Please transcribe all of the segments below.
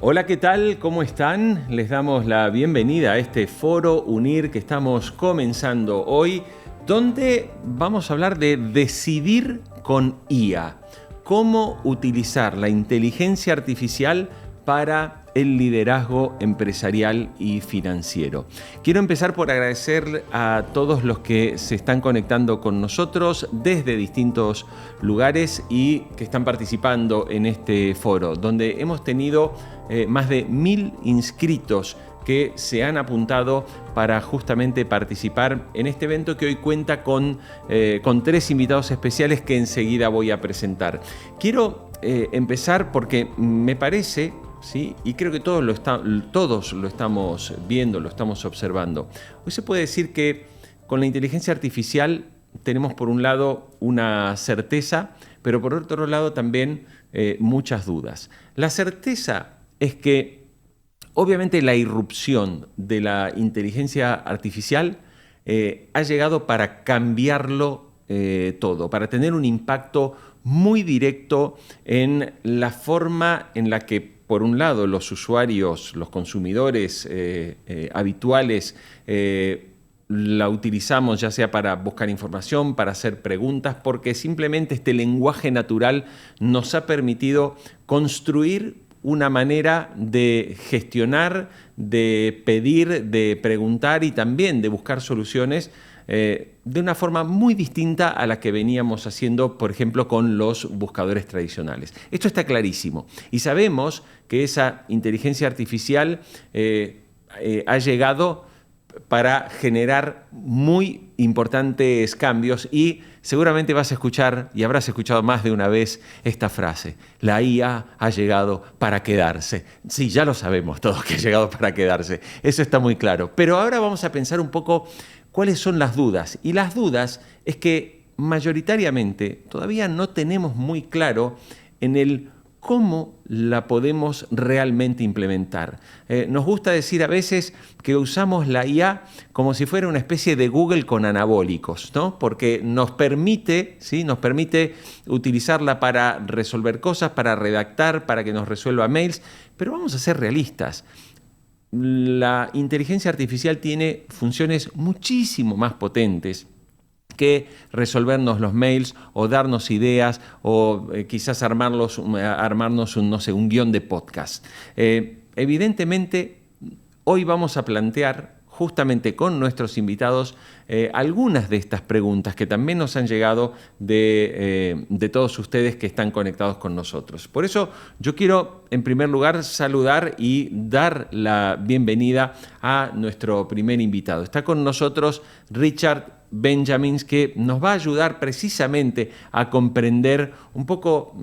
Hola, ¿qué tal? ¿Cómo están? Les damos la bienvenida a este foro UNIR que estamos comenzando hoy, donde vamos a hablar de decidir con IA. Cómo utilizar la inteligencia artificial para el liderazgo empresarial y financiero. Quiero empezar por agradecer a todos los que se están conectando con nosotros desde distintos lugares y que están participando en este foro, donde hemos tenido más de 1000 inscritos que se han apuntado para justamente participar en este evento que hoy cuenta con 3 invitados especiales que enseguida voy a presentar. Quiero empezar porque me parece, ¿sí? Y creo que todos lo estamos viendo, lo estamos observando. Hoy se puede decir que con la inteligencia artificial tenemos por un lado una certeza, pero por otro lado también muchas dudas. La certeza es que obviamente la irrupción de la inteligencia artificial ha llegado para cambiarlo todo, para tener un impacto muy directo en la forma en la que, por un lado, los usuarios, los consumidores habituales la utilizamos ya sea para buscar información, para hacer preguntas, porque simplemente este lenguaje natural nos ha permitido construir una manera de gestionar, de pedir, de preguntar y también de buscar soluciones de una forma muy distinta a la que veníamos haciendo, por ejemplo, con los buscadores tradicionales. Esto está clarísimo y sabemos que esa inteligencia artificial ha llegado para generar muy importantes cambios y seguramente vas a escuchar y habrás escuchado más de una vez esta frase: la IA ha llegado para quedarse. Sí, ya lo sabemos todos que ha llegado para quedarse, eso está muy claro. Pero ahora vamos a pensar un poco cuáles son las dudas. Y las dudas es que mayoritariamente todavía no tenemos muy claro en el cómo la podemos realmente implementar. Nos gusta decir a veces que usamos la IA como si fuera una especie de Google con anabólicos, ¿no? Porque nos permite, ¿sí? Nos permite utilizarla para resolver cosas, para redactar, para que nos resuelva mails, pero vamos a ser realistas. La inteligencia artificial tiene funciones muchísimo más potentes que resolvernos los mails o darnos ideas o quizás armarnos un guión de podcast. Evidentemente, hoy vamos a plantear justamente con nuestros invitados algunas de estas preguntas que también nos han llegado de todos ustedes que están conectados con nosotros. Por eso yo quiero en primer lugar saludar y dar la bienvenida a nuestro primer invitado. Está con nosotros Richard Benjamins, que nos va a ayudar precisamente a comprender un poco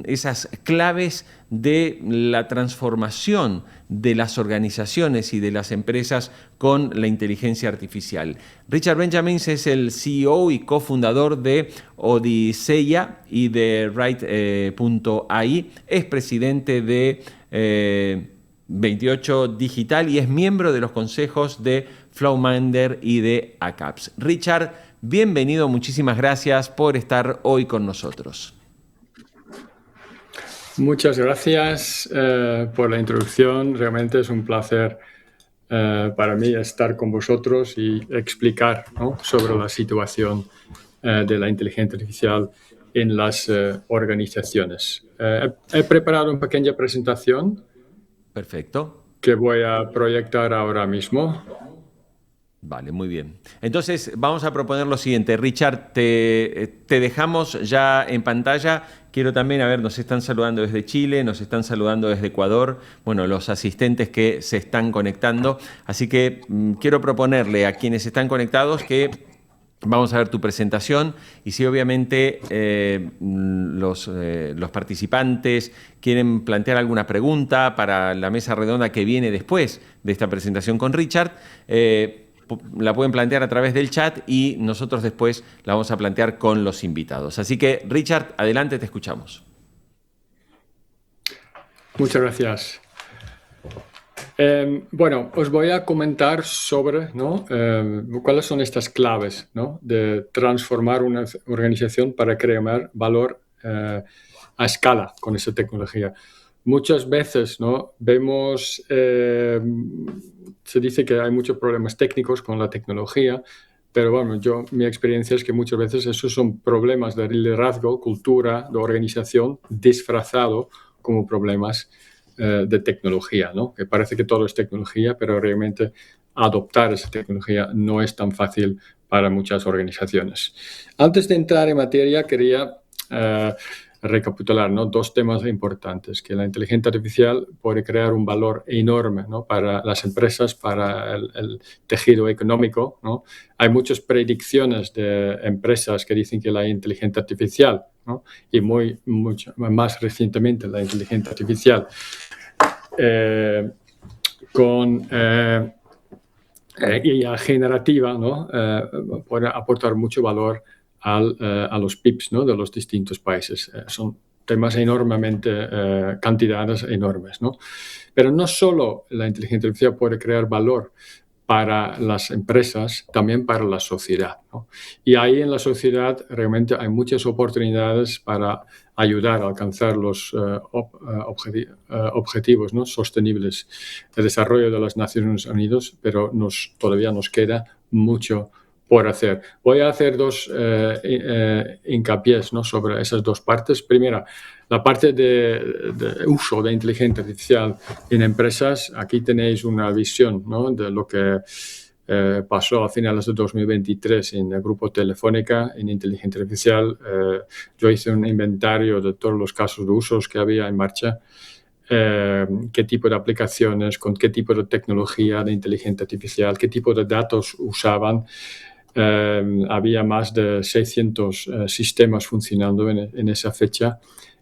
esas claves de la transformación de las organizaciones y de las empresas con la inteligencia artificial. Richard Benjamins es el CEO y cofundador de Odisseia y de Write.ai, es presidente de 28 Digital y es miembro de los consejos de Flowminder y de ACAPS. Richard, bienvenido, muchísimas gracias por estar hoy con nosotros. Muchas gracias por la introducción. Realmente es un placer para mí estar con vosotros y explicar, ¿no?, sobre la situación de la inteligencia artificial en las organizaciones. He preparado una pequeña presentación. Perfecto. Que voy a proyectar ahora mismo. Vale, muy bien. Entonces vamos a proponer lo siguiente. Richard, te dejamos ya en pantalla. Quiero también, nos están saludando desde Chile, nos están saludando desde Ecuador, bueno, los asistentes que se están conectando. Así que quiero proponerle a quienes están conectados que vamos a ver tu presentación y si obviamente los participantes quieren plantear alguna pregunta para la mesa redonda que viene después de esta presentación con Richard, la pueden plantear a través del chat y nosotros después la vamos a plantear con los invitados. Así que, Richard, adelante, te escuchamos. Muchas gracias. Bueno, os voy a comentar sobre, ¿no?, cuáles son estas claves, ¿no?, de transformar una organización para crear valor a escala con esa tecnología. muchas veces, ¿no?, vemos, se dice que hay muchos problemas técnicos con la tecnología, pero bueno, mi experiencia es que muchas veces esos son problemas de liderazgo, cultura, de organización, disfrazado como problemas de tecnología, ¿no? Que parece que todo es tecnología, pero realmente adoptar esa tecnología no es tan fácil para muchas organizaciones. Antes de entrar en materia, quería recapitular, ¿no?, dos temas importantes, que la inteligencia artificial puede crear un valor enorme, ¿no?, para las empresas, para el tejido económico, ¿no? Hay muchas predicciones de empresas que dicen que la inteligencia artificial, ¿no?, y mucho más recientemente la inteligencia artificial con IA generativa, ¿no?, puede aportar mucho valor a los PIBs, ¿no?, de los distintos países. Son temas enormemente, cantidades enormes, ¿no? Pero no solo la inteligencia artificial puede crear valor para las empresas, también para la sociedad, ¿no? Y ahí en la sociedad realmente hay muchas oportunidades para ayudar a alcanzar los objetivos, ¿no?, sostenibles de desarrollo de las Naciones Unidas, pero todavía nos queda mucho por hacer. Voy a hacer dos hincapiés, ¿no?, sobre esas dos partes. Primera, la parte de uso de inteligencia artificial en empresas. Aquí tenéis una visión, ¿no?, de lo que pasó a finales de 2023 en el grupo Telefónica en inteligencia artificial. Yo hice un inventario de todos los casos de usos que había en marcha, qué tipo de aplicaciones, con qué tipo de tecnología de inteligencia artificial, qué tipo de datos usaban. Había más de 600 sistemas funcionando en esa fecha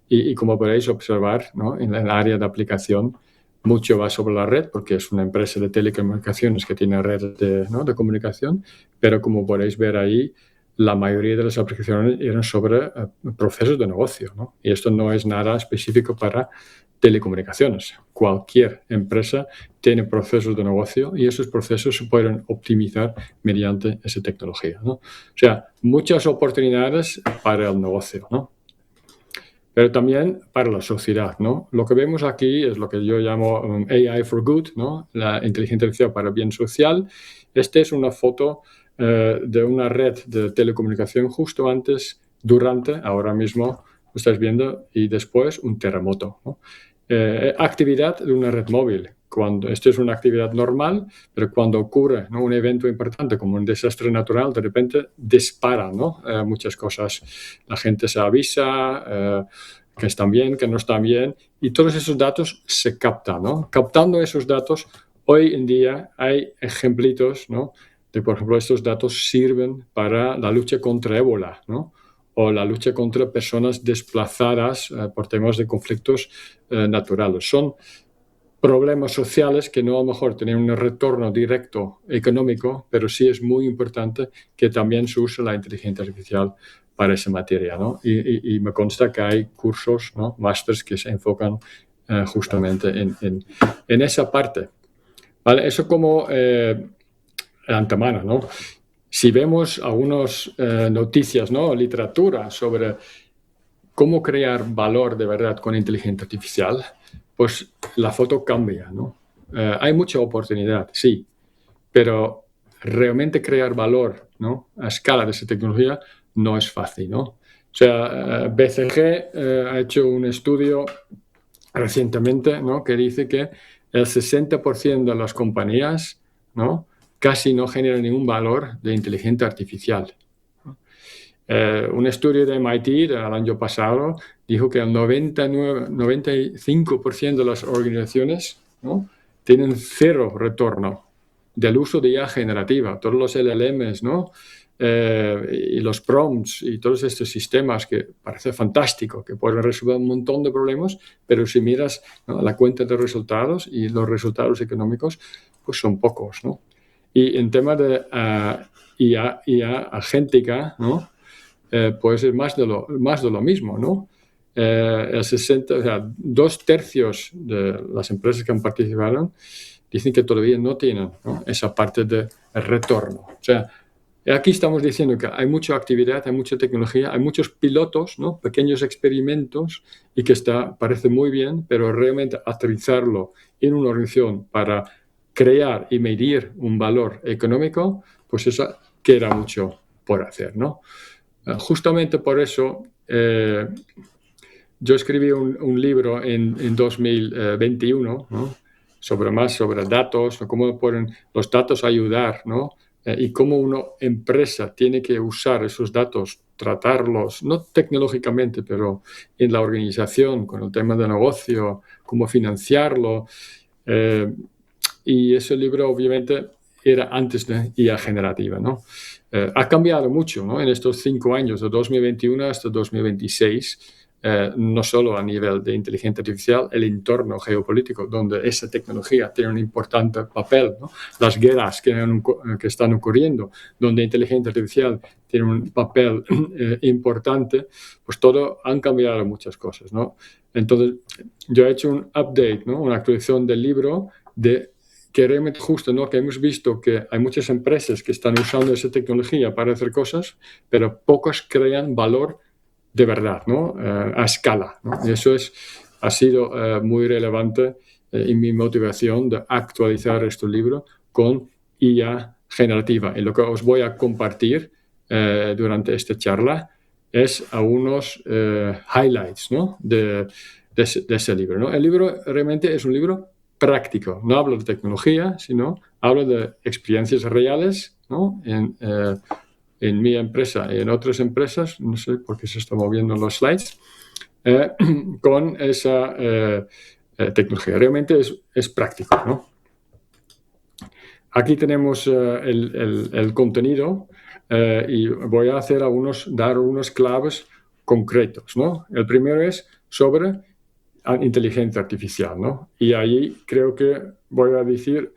y como podéis observar, ¿no?, en el área de aplicación, mucho va sobre la red, porque es una empresa de telecomunicaciones que tiene redes de comunicación, pero como podéis ver ahí, la mayoría de las aplicaciones eran sobre procesos de negocio, ¿no? Y esto no es nada específico para telecomunicaciones. Cualquier empresa tiene procesos de negocio y esos procesos se pueden optimizar mediante esa tecnología, ¿no? O sea, muchas oportunidades para el negocio, ¿no?, pero también para la sociedad, ¿no? Lo que vemos aquí es lo que yo llamo AI for Good, ¿no?, la inteligencia artificial para el bien social. Esta es una foto de una red de telecomunicación justo antes, durante, ahora mismo lo estáis viendo, y después un terremoto, ¿no? Actividad de una red móvil. Esto es una actividad normal, pero cuando ocurre, ¿no?, un evento importante como un desastre natural, de repente dispara, ¿no?, muchas cosas. La gente se avisa que están bien, que no están bien, y todos esos datos se captan, ¿no? Captando esos datos, hoy en día hay ejemplitos, ¿no?, de, por ejemplo, estos datos sirven para la lucha contra ébola, ¿no?, o la lucha contra personas desplazadas por temas de conflictos naturales. Son problemas sociales que no a lo mejor tienen un retorno directo económico, pero sí es muy importante que también se use la inteligencia artificial para esa materia, ¿no? Y me consta que hay cursos, ¿no?, másters que se enfocan justamente en esa parte, ¿vale? Eso como antemano, ¿no? Si vemos algunas noticias, ¿no?, literatura sobre cómo crear valor de verdad con inteligencia artificial, pues la foto cambia, ¿no? Hay mucha oportunidad, sí, pero realmente crear valor, ¿no?, a escala de esa tecnología no es fácil, ¿no? O sea, BCG ha hecho un estudio recientemente, ¿no?, que dice que el 60% de las compañías, ¿no?, casi no generan ningún valor de inteligencia artificial. Un estudio de MIT del año pasado dijo que el 95% de las organizaciones, ¿no?, tienen cero retorno del uso de IA generativa. Todos los LLMs, ¿no?, y los prompts y todos estos sistemas que parece fantástico, que pueden resolver un montón de problemas, pero si miras, ¿no?, la cuenta de resultados y los resultados económicos, pues son pocos, ¿no? Y en tema de IA agéntica, ¿no?, pues es más de lo mismo, ¿no? O sea, 2/3 de las empresas que han participado dicen que todavía no tienen, ¿no?, esa parte de retorno. O sea, Aquí estamos diciendo que hay mucha actividad, hay mucha tecnología, hay muchos pilotos, ¿no? Pequeños experimentos, y que parece muy bien, pero realmente aterrizarlo en una organización para crear y medir un valor económico, pues eso queda mucho por hacer, ¿no? Justamente por eso yo escribí un libro en 2021, ¿no? sobre datos, cómo pueden los datos ayudar, ¿no? Y cómo una empresa tiene que usar esos datos, tratarlos, no tecnológicamente, pero en la organización, con el tema de negocio, cómo financiarlo. Y ese libro, obviamente, era antes de IA generativa, ¿no? Ha cambiado mucho, ¿no? En estos 5 años, de 2021 hasta 2026, no solo a nivel de inteligencia artificial, el entorno geopolítico, donde esa tecnología tiene un importante papel, ¿no? Las guerras que están ocurriendo, donde inteligencia artificial tiene un papel importante, pues todo han cambiado muchas cosas, ¿no? Entonces, yo he hecho un update, ¿no? Una actualización del libro que realmente justo, ¿no? Que hemos visto que hay muchas empresas que están usando esa tecnología para hacer cosas, pero pocas crean valor de verdad, ¿no? A escala, ¿no? Y eso ha sido muy relevante en mi motivación de actualizar este libro con IA generativa. Y lo que os voy a compartir durante esta charla es algunos highlights, ¿no? de ese libro, ¿no? El libro realmente es un libro práctico. No hablo de tecnología, sino hablo de experiencias reales, ¿no? En mi empresa y en otras empresas, no sé por qué se están moviendo los slides, con esa tecnología. Realmente es práctico, ¿no? Aquí tenemos el contenido y voy a dar unos claves concretos, ¿no? El primero es sobre inteligencia artificial, ¿no? Y ahí creo que voy a decir,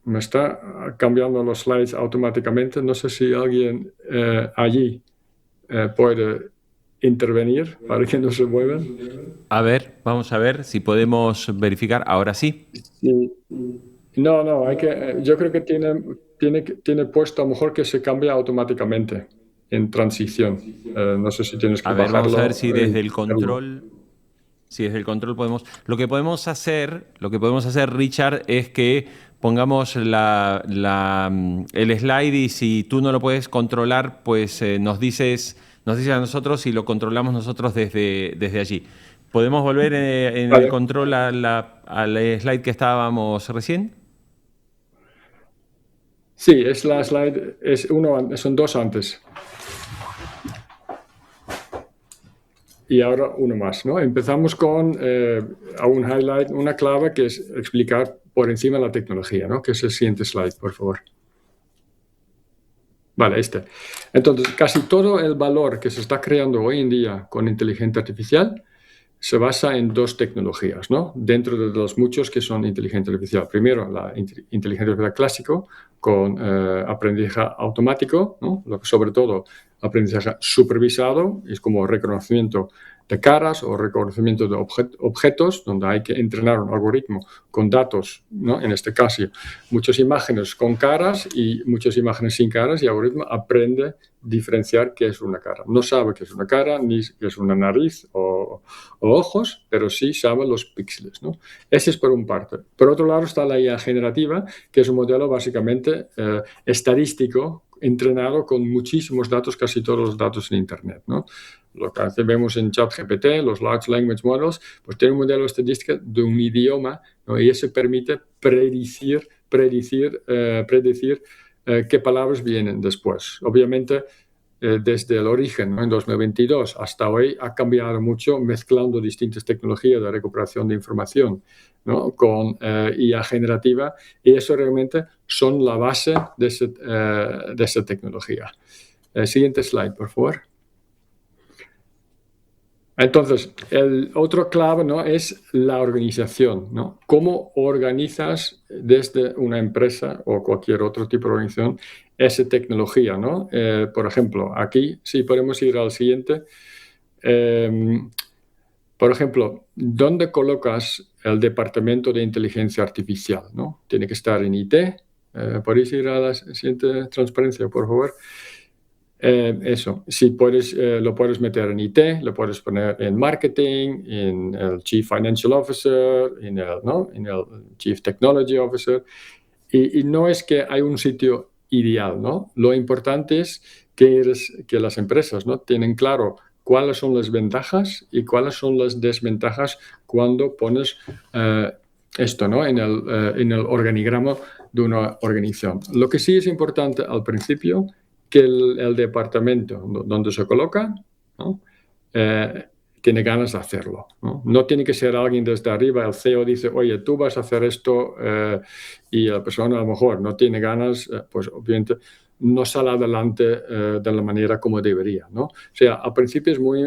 me está cambiando los slides automáticamente, no sé si alguien allí puede intervenir para que no se muevan. A ver, vamos a ver si podemos verificar. Ahora sí. Sí. No, yo creo que tiene puesto a lo mejor que se cambia automáticamente en transición. No sé si tienes que A ver, vamos a ver bajarlo. si desde el control, podemos. Lo que podemos hacer, Richard, es que pongamos el slide, y si tú no lo puedes controlar, pues nos dices a nosotros y lo controlamos nosotros desde allí. ¿Podemos volver en el Vale. control al slide que estábamos recién? Sí, es la slide, son dos antes. Y ahora uno más, ¿no? Empezamos con un highlight, una clave que es explicar por encima la tecnología, ¿no? Que es el siguiente slide, por favor. Vale, Entonces, casi todo el valor que se está creando hoy en día con inteligencia artificial se basa en dos tecnologías, ¿no? Dentro de los muchos que son inteligencia artificial. Primero, la inteligencia artificial clásico con aprendizaje automático, ¿no? Sobre todo aprendizaje supervisado, es como reconocimiento de caras o reconocimiento de objetos, donde hay que entrenar un algoritmo con datos, ¿no? En este caso, muchas imágenes con caras y muchas imágenes sin caras, y el algoritmo aprende a diferenciar qué es una cara. No sabe qué es una cara, ni qué es una nariz o ojos, pero sí sabe los píxeles, ¿no? Ese es por un parte. Por otro lado está la IA generativa, que es un modelo básicamente estadístico, entrenado con muchísimos datos, casi todos los datos en Internet, ¿no? Lo que vemos en ChatGPT, los Large Language Models, pues tiene un modelo estadístico de un idioma, ¿no? Y eso permite predecir qué palabras vienen después. Obviamente, desde el origen, ¿no? En 2022 hasta hoy ha cambiado mucho, mezclando distintas tecnologías de recuperación de información, ¿no? Con IA generativa, y eso realmente son la base de esa tecnología. Siguiente slide, por favor. Entonces, el otro clave, ¿no? Es la organización, ¿no? ¿Cómo organizas desde una empresa o cualquier otro tipo de organización esa tecnología, ¿no? Por ejemplo, aquí sí podemos ir al siguiente. Por ejemplo, ¿dónde colocas el departamento de inteligencia artificial, ¿no? Tiene que estar en IT, ¿Podéis ir a la siguiente transparencia, por favor? Eso, si puedes, lo puedes meter en IT, lo puedes poner en marketing, en el Chief Financial Officer, en el Chief Technology Officer. Y no es que hay un sitio ideal, ¿no? Lo importante es que las empresas, ¿no?, tienen claro cuáles son las ventajas y cuáles son las desventajas cuando pones esto, ¿no?, en el organigrama de una organización. Lo que sí es importante al principio, que el departamento donde se coloca, ¿no?, tiene ganas de hacerlo, ¿no? No tiene que ser alguien desde arriba, el CEO dice, oye, tú vas a hacer esto, y la persona a lo mejor no tiene ganas, pues obviamente no sale adelante de la manera como debería, ¿no? O sea, al principio es muy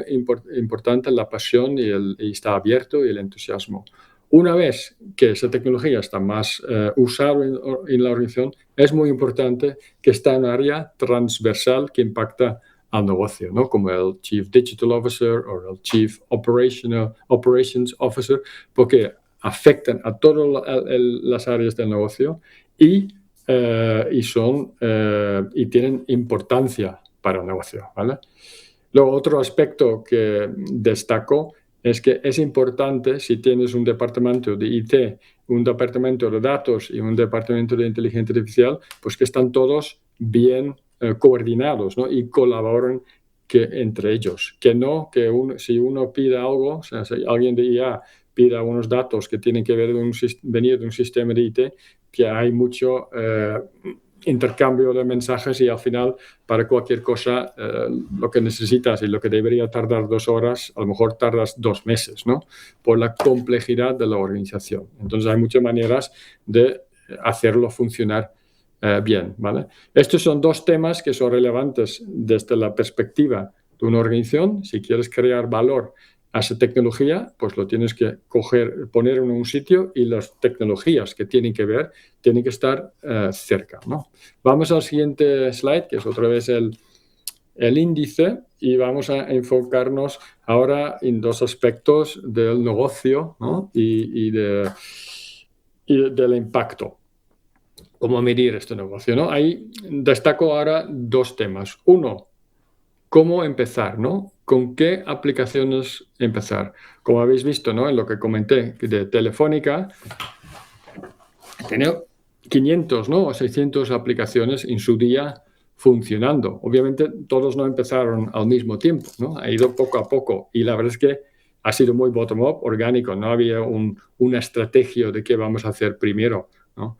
importante la pasión y está abierto y el entusiasmo. Una vez que esa tecnología está más usada en la organización, es muy importante que está en un área transversal que impacta al negocio, ¿no?, como el Chief Digital Officer o el Chief Operations Officer, porque afectan a todas las áreas del negocio y tienen importancia para el negocio, ¿vale? Luego, otro aspecto que destaco es que es importante, si tienes un departamento de IT, un departamento de datos y un departamento de inteligencia artificial, pues que están todos bien coordinados, ¿no?, y colaboran entre ellos. Si uno pide algo, o sea, si alguien de IA pida unos datos que tienen que venir de un sistema de IT, que hay mucho intercambio de mensajes y al final para cualquier cosa lo que necesitas y lo que debería tardar 2 horas, a lo mejor tardas 2 meses, ¿no?, por la complejidad de la organización. Entonces hay muchas maneras de hacerlo funcionar bien, ¿vale? Estos son 2 temas que son relevantes desde la perspectiva de una organización. Si quieres crear valor a esa tecnología, pues lo tienes que poner en un sitio y las tecnologías que tienen que ver tienen que estar cerca, ¿no? Vamos al siguiente slide, que es otra vez el índice, y vamos a enfocarnos ahora en 2 aspectos del negocio, ¿no?, y del impacto. ¿Cómo medir este negocio, no? Ahí destaco ahora 2 temas. Uno, ¿cómo empezar, no? ¿Con qué aplicaciones empezar? Como habéis visto, ¿no?, en lo que comenté de Telefónica, tenía 500, ¿no?, o 600 aplicaciones en su día funcionando. Obviamente, todos no empezaron al mismo tiempo, ¿no? Ha ido poco a poco y la verdad es que ha sido muy bottom-up, orgánico. No había una estrategia de qué vamos a hacer primero, ¿no?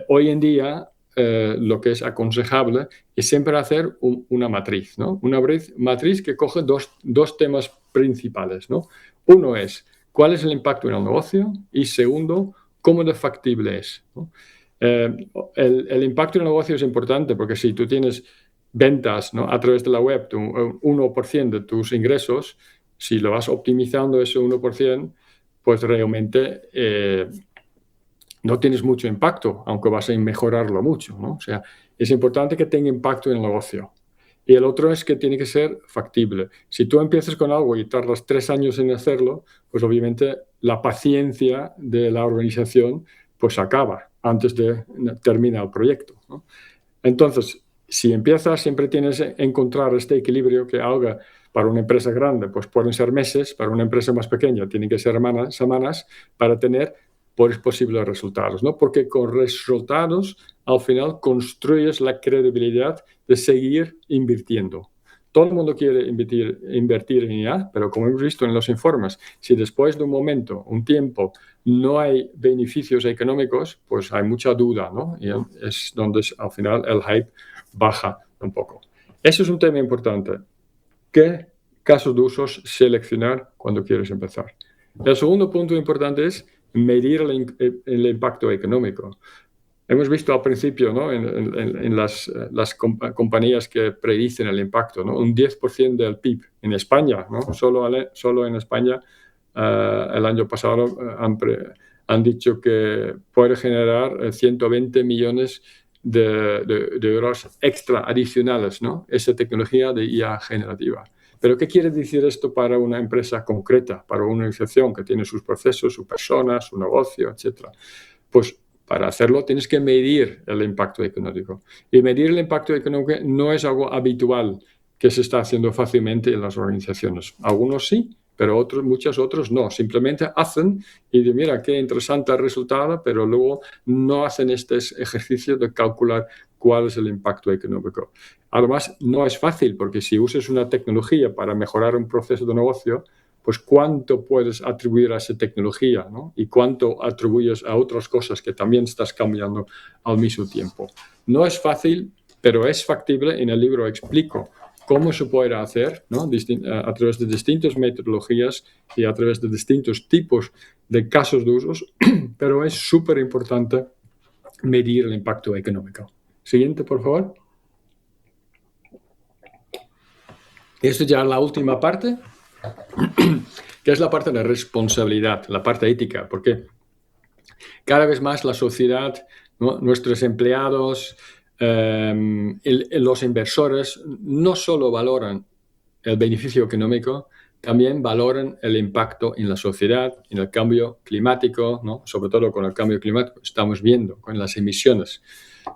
Hoy en día, lo que es aconsejable es siempre hacer una matriz, ¿no? Una matriz que coge dos temas principales, ¿no? Uno es, ¿cuál es el impacto en el negocio? Y segundo, ¿cómo de factible es, ¿no? El impacto en el negocio es importante porque si tú tienes ventas, ¿no?, a través de la web, un 1% de tus ingresos, si lo vas optimizando ese 1%, pues realmente no tienes mucho impacto, aunque vas a mejorarlo mucho, ¿no? O sea, es importante que tenga impacto en el negocio. Y el otro es que tiene que ser factible. Si tú empiezas con algo y tardas 3 años en hacerlo, pues obviamente la paciencia de la organización pues acaba antes de terminar el proyecto, ¿no? Entonces, si empiezas, siempre tienes que encontrar este equilibrio que haga para una empresa grande, pues pueden ser meses, para una empresa más pequeña tienen que ser semanas para tener posibles resultados, ¿no? Porque con resultados, al final, construyes la credibilidad de seguir invirtiendo. Todo el mundo quiere invertir en IA, pero como hemos visto en los informes, si después de un momento, un tiempo, no hay beneficios económicos, pues hay mucha duda, ¿no? Y es donde al final el hype baja un poco. Eso es un tema importante. ¿Qué casos de usos seleccionar cuando quieres empezar? El segundo punto importante es medir el impacto económico. Hemos visto al principio, ¿no?, en las compañías que predicen el impacto, ¿no?, un 10% del PIB en España, ¿no? Solo en España el año pasado han dicho que puede generar 120 millones de euros extra adicionales, ¿no?, esa tecnología de IA generativa. Pero ¿qué quiere decir esto para una empresa concreta, para una organización que tiene sus procesos, sus personas, su negocio, etcétera? Pues Para hacerlo tienes que medir el impacto económico. Y medir el impacto económico no es algo habitual que se está haciendo fácilmente en las organizaciones. Algunos sí, pero muchos otros no. Simplemente hacen y dicen, mira, qué interesante el resultado, pero luego no hacen este ejercicio de calcular cuál es el impacto económico. Además, no es fácil, porque si usas una tecnología para mejorar un proceso de negocio, pues cuánto puedes atribuir a esa tecnología, ¿no? Y cuánto atribuyes a otras cosas que también estás cambiando al mismo tiempo. No es fácil, pero es factible. En el libro explico cómo se puede hacer, ¿no? A través de distintas metodologías y a través de distintos tipos de casos de usos, pero es súper importante medir el impacto económico. Siguiente, por favor. Esto ya es la última parte, que es la parte de responsabilidad, la parte ética, porque cada vez más la sociedad, ¿no? Nuestros empleados, los inversores no solo valoran el beneficio económico, también valoran el impacto en la sociedad, en el cambio climático, ¿no? Sobre todo con el cambio climático. Estamos viendo con las emisiones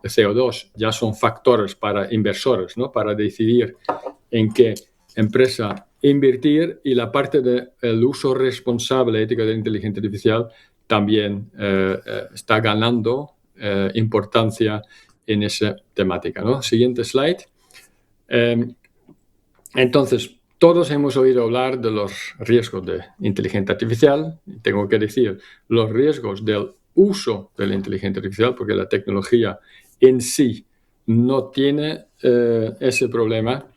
de CO2, ya son factores para inversores, ¿no? Para decidir en qué empresa invertir, y la parte del uso responsable ético de la inteligencia artificial también está ganando importancia en esa temática, ¿no? Siguiente slide. Entonces, todos hemos oído hablar de los riesgos de inteligencia artificial. Tengo que decir, los riesgos del uso de la inteligencia artificial, porque la tecnología en sí no tiene ese problema,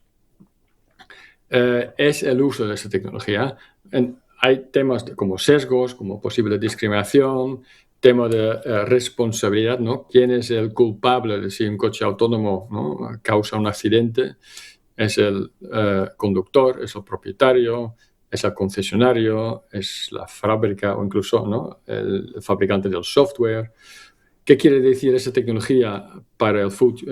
es el uso de esa tecnología. Hay temas como sesgos, como posible discriminación, tema de responsabilidad, ¿no? ¿Quién es el culpable de si un coche autónomo, ¿no? Causa un accidente? ¿Es el conductor? ¿Es el propietario? ¿Es el concesionario? ¿Es la fábrica o incluso, ¿no? el fabricante del software? ¿Qué quiere decir esa tecnología para el futuro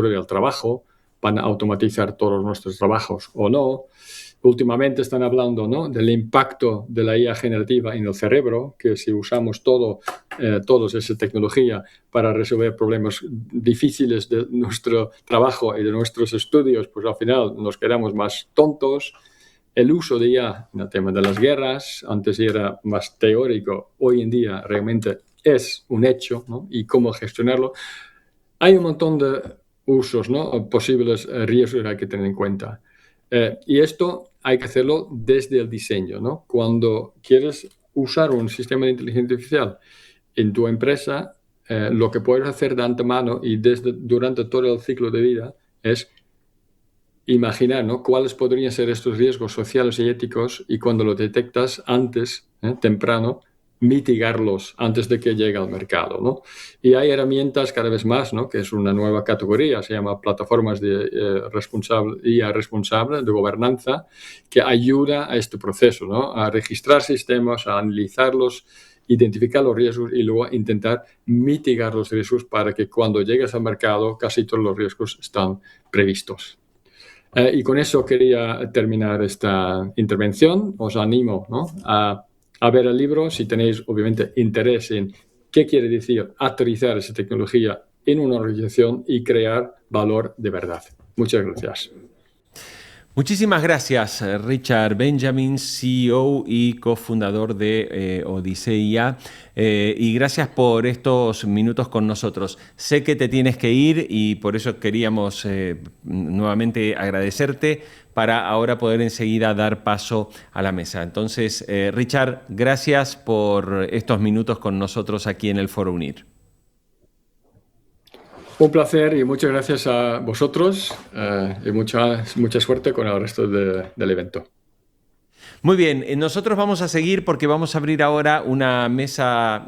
del trabajo? ¿Van a automatizar todos nuestros trabajos o no? Últimamente están hablando, ¿no? Del impacto de la IA generativa en el cerebro, que si usamos todos esa tecnología para resolver problemas difíciles de nuestro trabajo y de nuestros estudios, pues al final nos quedamos más tontos. El uso de IA en el tema de las guerras, antes era más teórico, hoy en día realmente es un hecho, ¿no? Y cómo gestionarlo. Hay un montón de usos, ¿no? Posibles riesgos que hay que tener en cuenta. Y esto hay que hacerlo desde el diseño, ¿no? Cuando quieres usar un sistema de inteligencia artificial en tu empresa, lo que puedes hacer de antemano y durante todo el ciclo de vida es imaginar, ¿no? Cuáles podrían ser estos riesgos sociales y éticos, y cuando lo detectas antes, temprano, mitigarlos antes de que llegue al mercado, ¿no? Y hay herramientas cada vez más, ¿no? Que es una nueva categoría, se llama plataformas de IA responsable, de gobernanza, que ayuda a este proceso, ¿no? A registrar sistemas, a analizarlos, identificar los riesgos y luego intentar mitigar los riesgos para que cuando llegues al mercado casi todos los riesgos están previstos. Y con eso quería terminar esta intervención. Os animo, ¿no? a ver el libro si tenéis obviamente interés en qué quiere decir aterrizar esa tecnología en una organización y crear valor de verdad. Muchas gracias. Muchísimas gracias, Richard Benjamin, CEO y cofundador de Odisea, y gracias por estos minutos con nosotros. Sé que te tienes que ir y por eso queríamos nuevamente agradecerte para ahora poder enseguida dar paso a la mesa. Entonces, Richard, gracias por estos minutos con nosotros aquí en el Foro UNIR. Un placer y muchas gracias a vosotros y mucha suerte con el resto del evento. Muy bien, nosotros vamos a seguir porque vamos a abrir ahora una mesa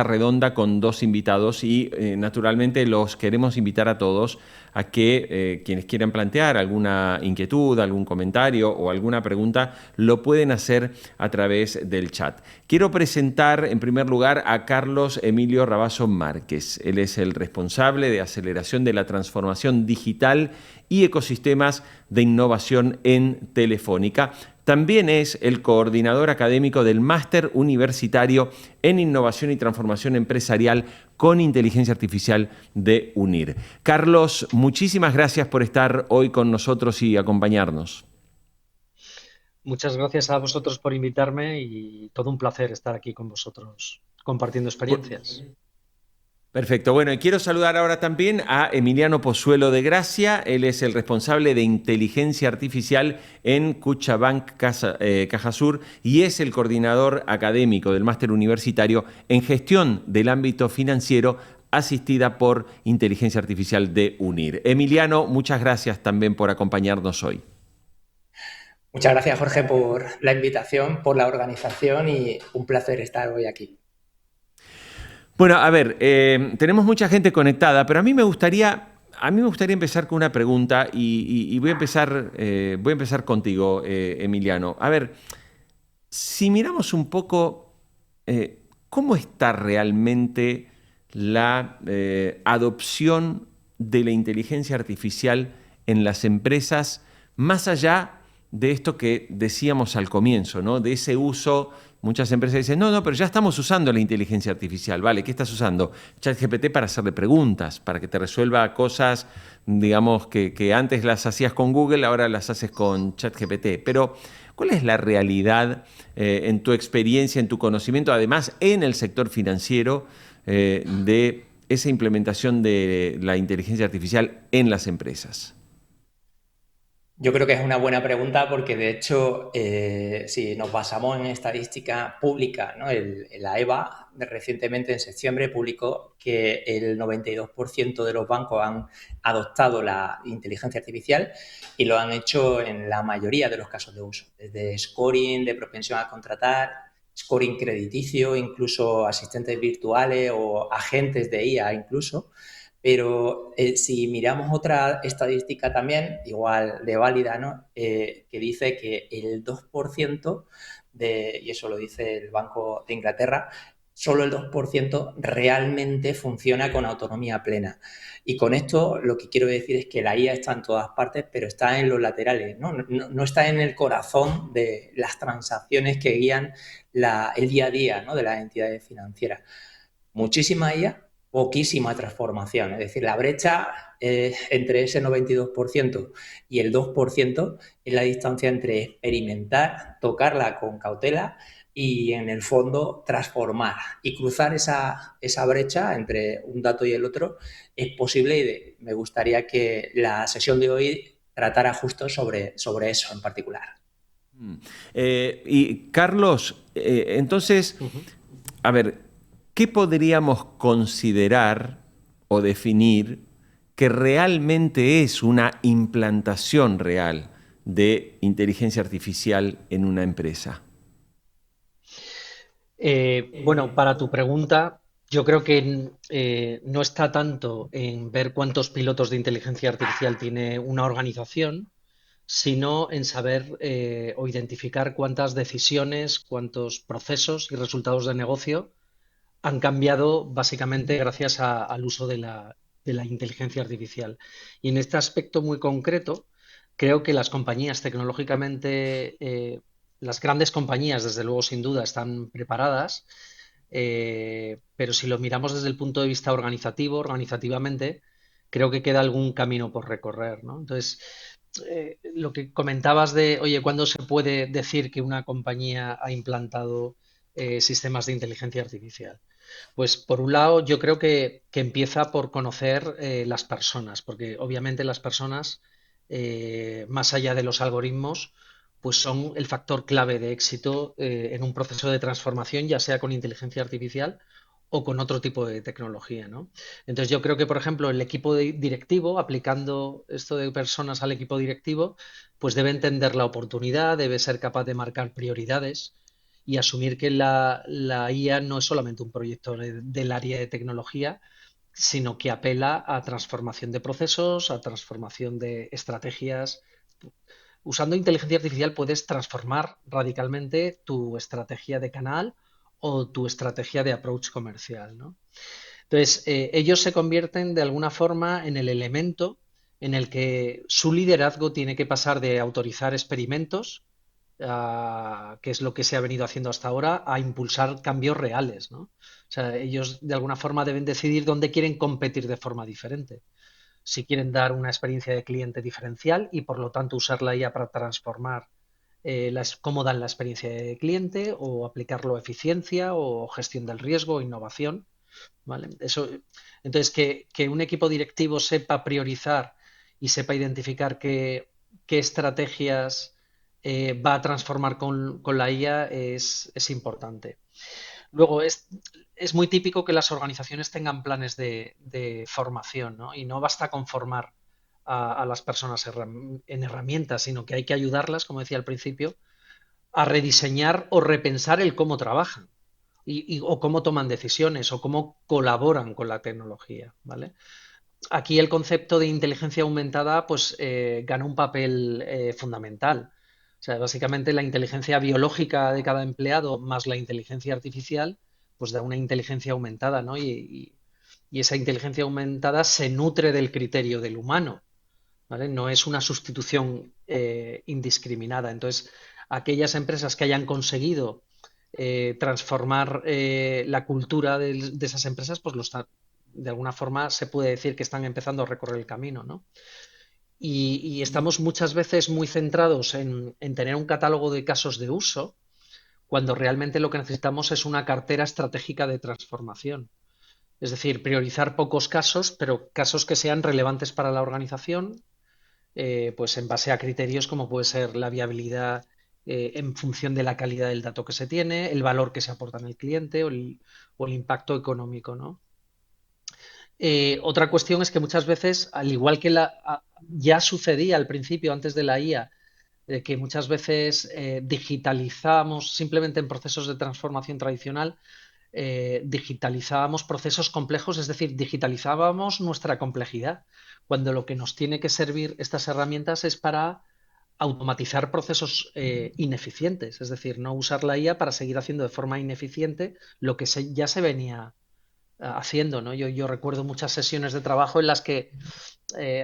redonda con dos invitados y naturalmente los queremos invitar a todos a que quienes quieran plantear alguna inquietud, algún comentario o alguna pregunta lo pueden hacer a través del chat. Quiero presentar en primer lugar a Carlos Emilio Rabazo Márquez. Él es el responsable de aceleración de la transformación digital y ecosistemas de innovación en Telefónica. También es el coordinador académico del Máster Universitario en Innovación y Transformación Empresarial con Inteligencia Artificial de UNIR. Carlos, muchísimas gracias por estar hoy con nosotros y acompañarnos. Muchas gracias a vosotros por invitarme y todo un placer estar aquí con vosotros compartiendo experiencias. Perfecto. Bueno, y quiero saludar ahora también a Emiliano Pozuelo de Gracia. Él es el responsable de inteligencia artificial en Cuchabank Cajasur y es el coordinador académico del máster universitario en gestión del ámbito financiero asistida por inteligencia artificial de UNIR. Emiliano, muchas gracias también por acompañarnos hoy. Muchas gracias, Jorge, por la invitación, por la organización y un placer estar hoy aquí. Bueno, a ver, tenemos mucha gente conectada, pero a mí me gustaría empezar con una pregunta y voy a empezar contigo, Emiliano. A ver, si miramos un poco cómo está realmente la adopción de la inteligencia artificial en las empresas, más allá de esto que decíamos al comienzo, ¿no? De ese uso. Muchas empresas dicen, no, pero ya estamos usando la inteligencia artificial. Vale, ¿qué estás usando? ChatGPT para hacerle preguntas, para que te resuelva cosas, digamos, que antes las hacías con Google, ahora las haces con ChatGPT. Pero, ¿cuál es la realidad en tu experiencia, en tu conocimiento, además en el sector financiero, de esa implementación de la inteligencia artificial en las empresas? Yo creo que es una buena pregunta porque, de hecho, si nos basamos en estadística pública, ¿no? La EVA recientemente en septiembre publicó que el 92% de los bancos han adoptado la inteligencia artificial y lo han hecho en la mayoría de los casos de uso, desde scoring, de propensión a contratar, scoring crediticio, incluso asistentes virtuales o agentes de IA incluso. Pero si miramos otra estadística también, igual de válida, ¿no? Que dice que el 2% y eso lo dice el Banco de Inglaterra, solo el 2% realmente funciona con autonomía plena. Y con esto lo que quiero decir es que la IA está en todas partes, pero está en los laterales, ¿no? No está en el corazón de las transacciones que guían el día a día, ¿no? De las entidades financieras. Muchísima IA, poquísima transformación. Es decir, la brecha entre ese 92% y el 2% es la distancia entre experimentar, tocarla con cautela y, en el fondo, transformar. Y cruzar esa brecha entre un dato y el otro es posible y me gustaría que la sesión de hoy tratara justo sobre eso en particular. Y Carlos, entonces, a ver, ¿qué podríamos considerar o definir que realmente es una implantación real de inteligencia artificial en una empresa? Bueno, para tu pregunta, yo creo que no está tanto en ver cuántos pilotos de inteligencia artificial tiene una organización, sino en saber o identificar cuántas decisiones, cuántos procesos y resultados de negocio han cambiado básicamente gracias al uso de la inteligencia artificial. Y en este aspecto muy concreto, creo que las compañías tecnológicamente, las grandes compañías, desde luego, sin duda, están preparadas, pero si lo miramos desde el punto de vista organizativamente, creo que queda algún camino por recorrer, ¿no? Entonces, lo que comentabas de, oye, ¿cuándo se puede decir que una compañía ha implantado sistemas de inteligencia artificial? Pues por un lado, yo creo que empieza por conocer las personas, porque obviamente las personas, más allá de los algoritmos, pues son el factor clave de éxito en un proceso de transformación, ya sea con inteligencia artificial o con otro tipo de tecnología, ¿no? Entonces yo creo que, por ejemplo, el equipo directivo, aplicando esto de personas al equipo directivo, pues debe entender la oportunidad, debe ser capaz de marcar prioridades y asumir que la IA no es solamente un proyecto del área de tecnología, sino que apela a transformación de procesos, a transformación de estrategias. Usando inteligencia artificial puedes transformar radicalmente tu estrategia de canal o tu estrategia de approach comercial, ¿no? Entonces, ellos se convierten de alguna forma en el elemento en el que su liderazgo tiene que pasar de autorizar experimentos que es lo que se ha venido haciendo hasta ahora, a impulsar cambios reales, ¿no? O sea, ellos de alguna forma deben decidir dónde quieren competir de forma diferente. Si quieren dar una experiencia de cliente diferencial y por lo tanto usar la IA para transformar cómo dan la experiencia de cliente o aplicarlo a eficiencia o gestión del riesgo o innovación, ¿vale? Eso, entonces, que un equipo directivo sepa priorizar y sepa identificar qué estrategias va a transformar con la IA es importante. Luego, es muy típico que las organizaciones tengan planes de formación, ¿no? Y no basta con formar a las personas en herramientas, sino que hay que ayudarlas, como decía al principio, a rediseñar o repensar el cómo trabajan o cómo toman decisiones o cómo colaboran con la tecnología, ¿vale? Aquí el concepto de inteligencia aumentada pues gana un papel fundamental. O sea, básicamente la inteligencia biológica de cada empleado más la inteligencia artificial pues da una inteligencia aumentada, ¿no? Y esa inteligencia aumentada se nutre del criterio del humano, ¿vale? No es una sustitución indiscriminada. Entonces, aquellas empresas que hayan conseguido transformar la cultura de esas empresas, pues de alguna forma se puede decir que están empezando a recorrer el camino, ¿no? Y estamos muchas veces muy centrados en tener un catálogo de casos de uso, cuando realmente lo que necesitamos es una cartera estratégica de transformación. Es decir, priorizar pocos casos, pero casos que sean relevantes para la organización, pues en base a criterios como puede ser la viabilidad en función de la calidad del dato que se tiene, el valor que se aporta en el cliente o el impacto económico, ¿no? Otra cuestión es que muchas veces, al igual que ya sucedía al principio, antes de la IA, que muchas veces digitalizábamos simplemente en procesos de transformación tradicional, digitalizábamos procesos complejos, es decir, digitalizábamos nuestra complejidad, cuando lo que nos tiene que servir estas herramientas es para automatizar procesos ineficientes, es decir, no usar la IA para seguir haciendo de forma ineficiente lo que ya se venía haciendo, ¿no? Yo recuerdo muchas sesiones de trabajo en las que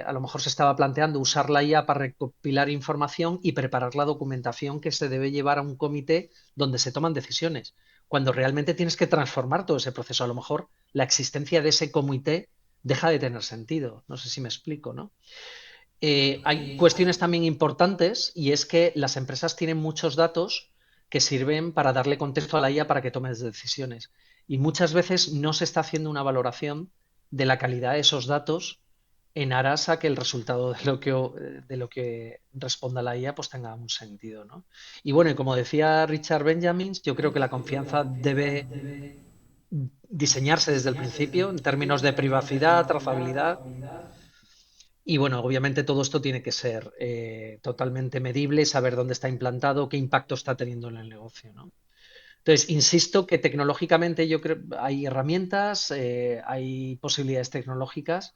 a lo mejor se estaba planteando usar la IA para recopilar información y preparar la documentación que se debe llevar a un comité donde se toman decisiones, cuando realmente tienes que transformar todo ese proceso. A lo mejor la existencia de ese comité deja de tener sentido. No sé si me explico, ¿no? Hay cuestiones también importantes y es que las empresas tienen muchos datos que sirven para darle contexto a la IA para que tome decisiones. Y muchas veces no se está haciendo una valoración de la calidad de esos datos en aras a que el resultado de lo que responda la IA pues tenga un sentido, ¿no? Y bueno, y como decía Richard Benjamin, yo creo que la confianza debe diseñarse desde el principio en términos de privacidad, trazabilidad. Y bueno, obviamente todo esto tiene que ser totalmente medible, saber dónde está implantado, qué impacto está teniendo en el negocio, ¿no? Entonces, insisto que tecnológicamente yo creo hay herramientas, hay posibilidades tecnológicas,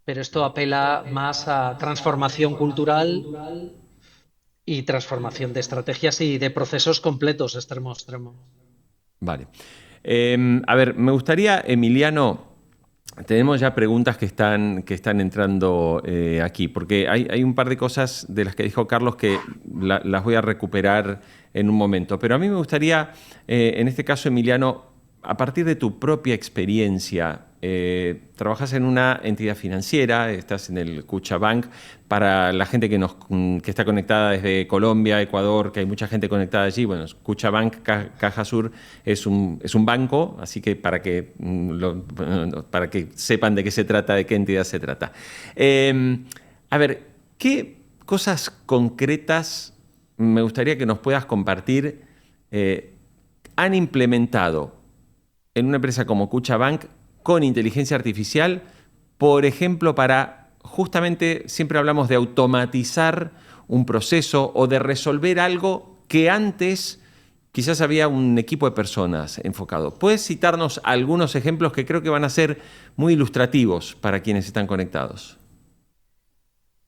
pero esto apela más a transformación cultural y transformación de estrategias y de procesos completos, extremo a extremo. Vale. A ver, me gustaría, Emiliano, tenemos ya preguntas que están entrando aquí, porque hay un par de cosas de las que dijo Carlos que las voy a recuperar en un momento. Pero a mí me gustaría, en este caso, Emiliano, a partir de tu propia experiencia, trabajas en una entidad financiera, estás en el Cuchabank. Para la gente que está conectada desde Colombia, Ecuador, que hay mucha gente conectada allí, bueno, Cuchabank, Cajasur es un banco, así que para que sepan de qué se trata, de qué entidad se trata. A ver, ¿qué cosas concretas me gustaría que nos puedas compartir han implementado en una empresa como Cuchabank con inteligencia artificial, por ejemplo, para justamente siempre hablamos de automatizar un proceso o de resolver algo que antes quizás había un equipo de personas enfocado? ¿Puedes citarnos algunos ejemplos que creo que van a ser muy ilustrativos para quienes están conectados?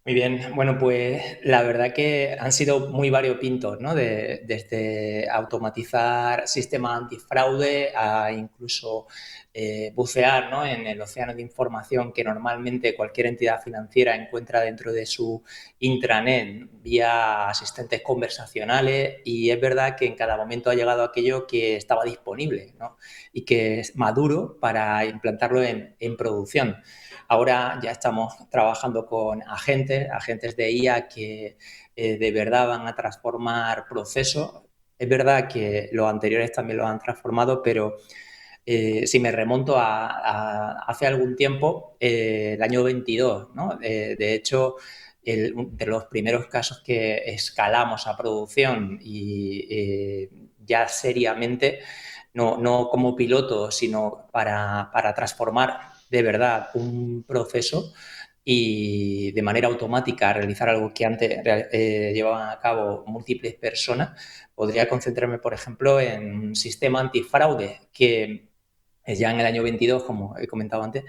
Muy bien, bueno, pues la verdad que han sido muy variopintos, ¿no? Desde automatizar sistemas antifraude a incluso bucear, ¿no? En el océano de información que normalmente cualquier entidad financiera encuentra dentro de su intranet vía asistentes conversacionales, y es verdad que en cada momento ha llegado aquello que estaba disponible, ¿no? Y que es maduro para implantarlo en producción. Ahora ya estamos trabajando con agentes de IA que de verdad van a transformar procesos. Es verdad que los anteriores también los han transformado, pero si me remonto a hace algún tiempo, el año 22, ¿no? De hecho, de los primeros casos que escalamos a producción y ya seriamente, no como piloto, sino para transformar de verdad un proceso y de manera automática realizar algo que antes llevaban a cabo múltiples personas, podría concentrarme, por ejemplo, en un sistema antifraude que ya en el año 22, como he comentado antes,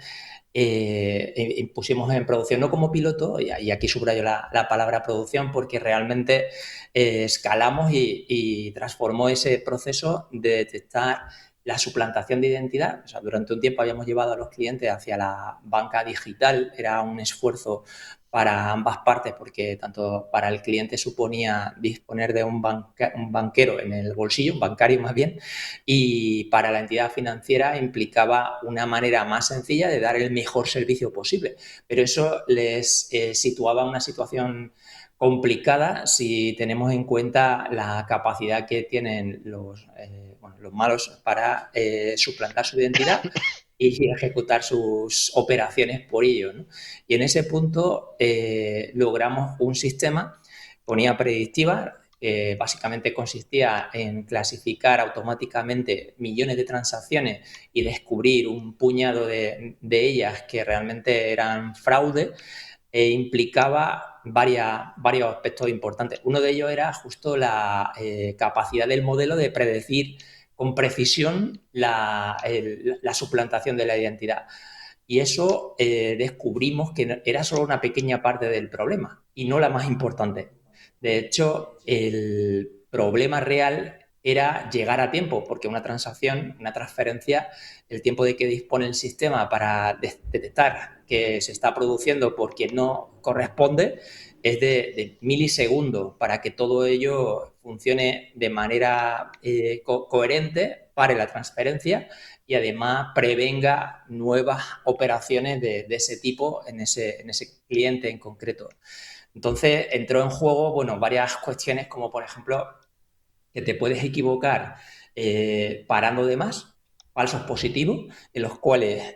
pusimos en producción, no como piloto, y aquí subrayo la palabra producción, porque realmente escalamos y transformó ese proceso de detectar la suplantación de identidad. O sea, durante un tiempo habíamos llevado a los clientes hacia la banca digital, era un esfuerzo para ambas partes, porque tanto para el cliente suponía disponer de un banquero en el bolsillo, un bancario más bien, y para la entidad financiera implicaba una manera más sencilla de dar el mejor servicio posible. Pero eso les situaba en una situación complicada si tenemos en cuenta la capacidad que tienen los malos para suplantar su identidad y ejecutar sus operaciones por ello, ¿no? Y en ese punto logramos un sistema, ponía predictiva, básicamente consistía en clasificar automáticamente millones de transacciones y descubrir un puñado de ellas que realmente eran fraude, e implicaba varios aspectos importantes. Uno de ellos era justo la capacidad del modelo de predecir con precisión la suplantación de la identidad. Y eso descubrimos que era solo una pequeña parte del problema y no la más importante. De hecho, el problema real era llegar a tiempo, porque una transacción, una transferencia, el tiempo de que dispone el sistema para detectar que se está produciendo por quien no corresponde es de milisegundos, para que todo ello funcione de manera coherente, pare la transferencia y además prevenga nuevas operaciones de ese tipo en ese cliente en concreto. Entonces entró en juego, bueno, varias cuestiones, como por ejemplo que te puedes equivocar parando de más, falsos positivos, en los cuales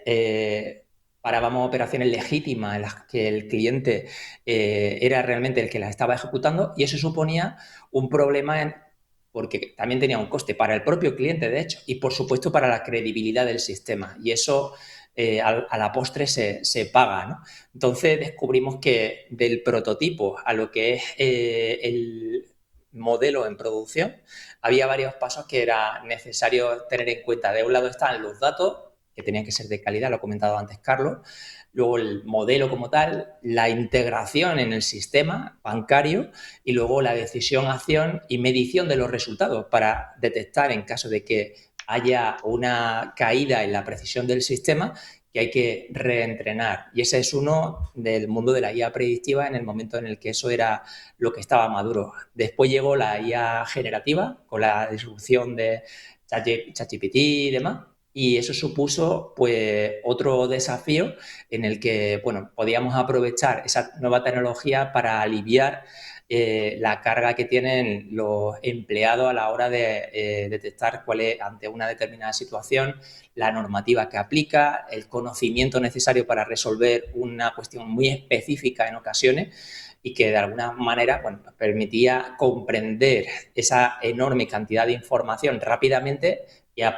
parábamos operaciones legítimas en las que el cliente era realmente el que las estaba ejecutando, y eso suponía un problema porque también tenía un coste para el propio cliente, de hecho, y por supuesto para la credibilidad del sistema. Y eso a la postre se paga, ¿no? Entonces descubrimos que del prototipo a lo que es el modelo en producción, había varios pasos que era necesario tener en cuenta. De un lado están los datos, que tenían que ser de calidad, lo ha comentado antes Carlos, luego el modelo como tal, la integración en el sistema bancario y luego la decisión, acción y medición de los resultados para detectar en caso de que haya una caída en la precisión del sistema que hay que reentrenar. Y ese es uno del mundo de la IA predictiva en el momento en el que eso era lo que estaba maduro. Después llegó la IA generativa con la disrupción de ChatGPT y demás. Y eso supuso pues otro desafío en el que bueno, podíamos aprovechar esa nueva tecnología para aliviar la carga que tienen los empleados a la hora de detectar cuál es, ante una determinada situación, la normativa que aplica, el conocimiento necesario para resolver una cuestión muy específica en ocasiones, y que de alguna manera bueno, permitía comprender esa enorme cantidad de información rápidamente y a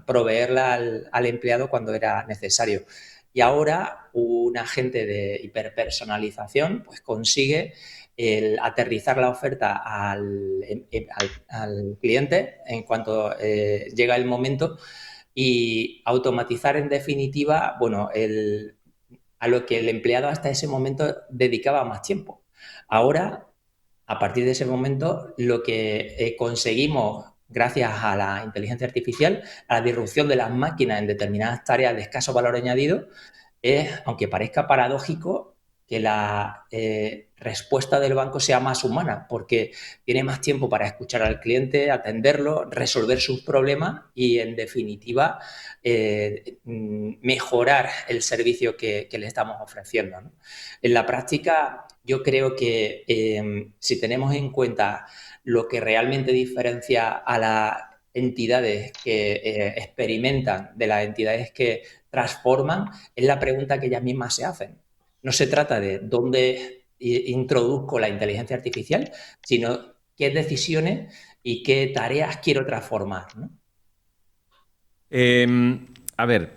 proveerla al empleado cuando era necesario. Y ahora un agente de hiperpersonalización pues consigue el aterrizar la oferta al cliente en cuanto llega el momento, y automatizar en definitiva, bueno, a lo que el empleado hasta ese momento dedicaba más tiempo. Ahora, a partir de ese momento, lo que conseguimos gracias a la inteligencia artificial, a la disrupción de las máquinas en determinadas tareas de escaso valor añadido, es, aunque parezca paradójico, que la respuesta del banco sea más humana, porque tiene más tiempo para escuchar al cliente, atenderlo, resolver sus problemas y, en definitiva, mejorar el servicio que le estamos ofreciendo, ¿no? En la práctica, yo creo que si tenemos en cuenta lo que realmente diferencia a las entidades que experimentan de las entidades que transforman, es la pregunta que ellas mismas se hacen. No se trata de dónde introduzco la inteligencia artificial, sino qué decisiones y qué tareas quiero transformar, ¿no? A ver,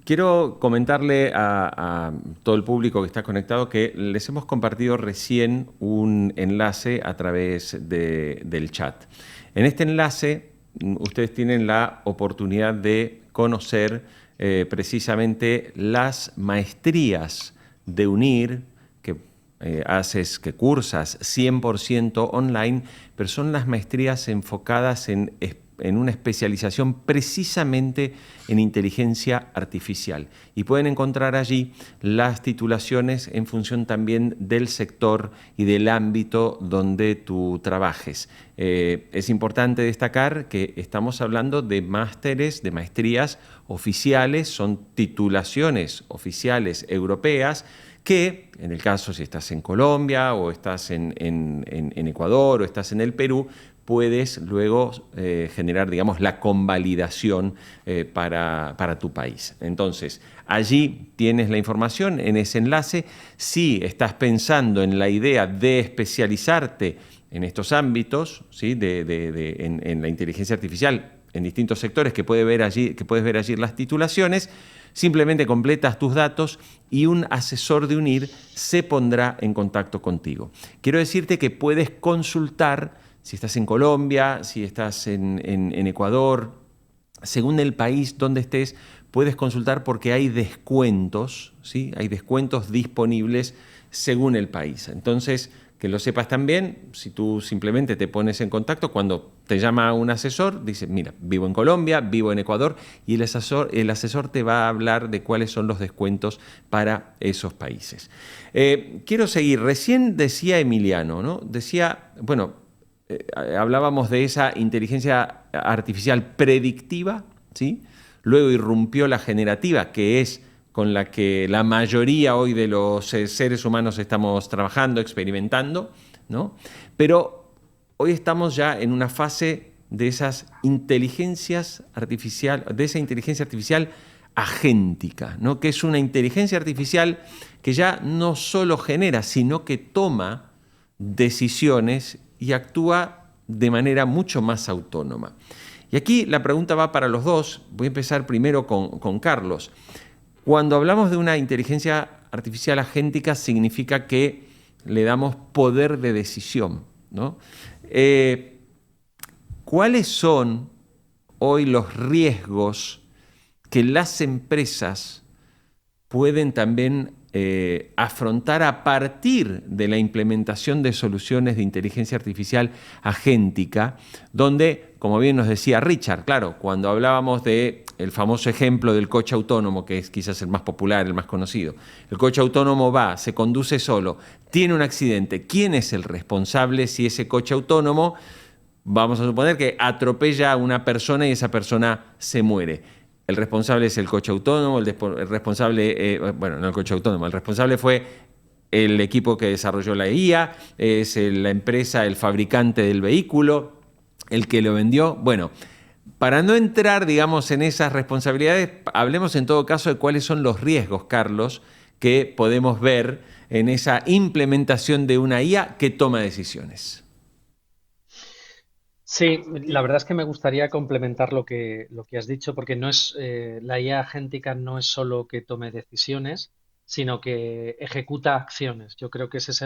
quiero comentarle a todo el público que está conectado que les hemos compartido recién un enlace a través del chat. En este enlace, ustedes tienen la oportunidad de conocer precisamente las maestrías de UNIR que que cursas 100% online, pero son las maestrías enfocadas en una especialización precisamente en inteligencia artificial. Y pueden encontrar allí las titulaciones en función también del sector y del ámbito donde tú trabajes. Es importante destacar que estamos hablando de másteres, de maestrías oficiales, son titulaciones oficiales europeas, que en el caso si estás en Colombia o estás en Ecuador o estás en el Perú, puedes luego generar, digamos, la convalidación para tu país. Entonces, allí tienes la información en ese enlace. Si estás pensando en la idea de especializarte en estos ámbitos, ¿sí? en la inteligencia artificial, en distintos sectores que puedes ver allí las titulaciones, simplemente completas tus datos y un asesor de UNIR se pondrá en contacto contigo. Quiero decirte que puedes consultar, si estás en Colombia, si estás en Ecuador, según el país donde estés, puedes consultar porque hay descuentos, ¿sí? Hay descuentos disponibles según el país. Entonces, que lo sepas también, si tú simplemente te pones en contacto, cuando te llama un asesor, dice, mira, vivo en Colombia, vivo en Ecuador, y el asesor te va a hablar de cuáles son los descuentos para esos países. Quiero seguir. Recién decía Emiliano, ¿no? Decía, bueno, hablábamos de esa inteligencia artificial predictiva, ¿sí? Luego irrumpió la generativa, que es con la que la mayoría hoy de los seres humanos estamos trabajando, experimentando, ¿no? Pero hoy estamos ya en una fase de esa inteligencia artificial agéntica, ¿no? Que es una inteligencia artificial que ya no solo genera, sino que toma decisiones y actúa de manera mucho más autónoma. Y aquí la pregunta va para los dos. Voy a empezar primero con Carlos. Cuando hablamos de una inteligencia artificial agéntica, significa que le damos poder de decisión, ¿no? ¿Cuáles son hoy los riesgos que las empresas pueden también afrontar a partir de la implementación de soluciones de inteligencia artificial agéntica, donde, como bien nos decía Richard, claro, cuando hablábamos del famoso ejemplo del coche autónomo, que es quizás el más popular, el más conocido, el coche autónomo se conduce solo, tiene un accidente, ¿quién es el responsable si ese coche autónomo, vamos a suponer que atropella a una persona y esa persona se muere? El responsable es el coche autónomo, el responsable, bueno, no el coche autónomo, el responsable fue el equipo que desarrolló la IA, es la empresa, el fabricante del vehículo, el que lo vendió. Bueno, para no entrar, digamos, en esas responsabilidades, hablemos en todo caso de cuáles son los riesgos, Carlos, que podemos ver en esa implementación de una IA que toma decisiones. Sí, la verdad es que me gustaría complementar lo que has dicho, porque no es, la IA agéntica no es solo que tome decisiones, sino que ejecuta acciones. Yo creo que ese es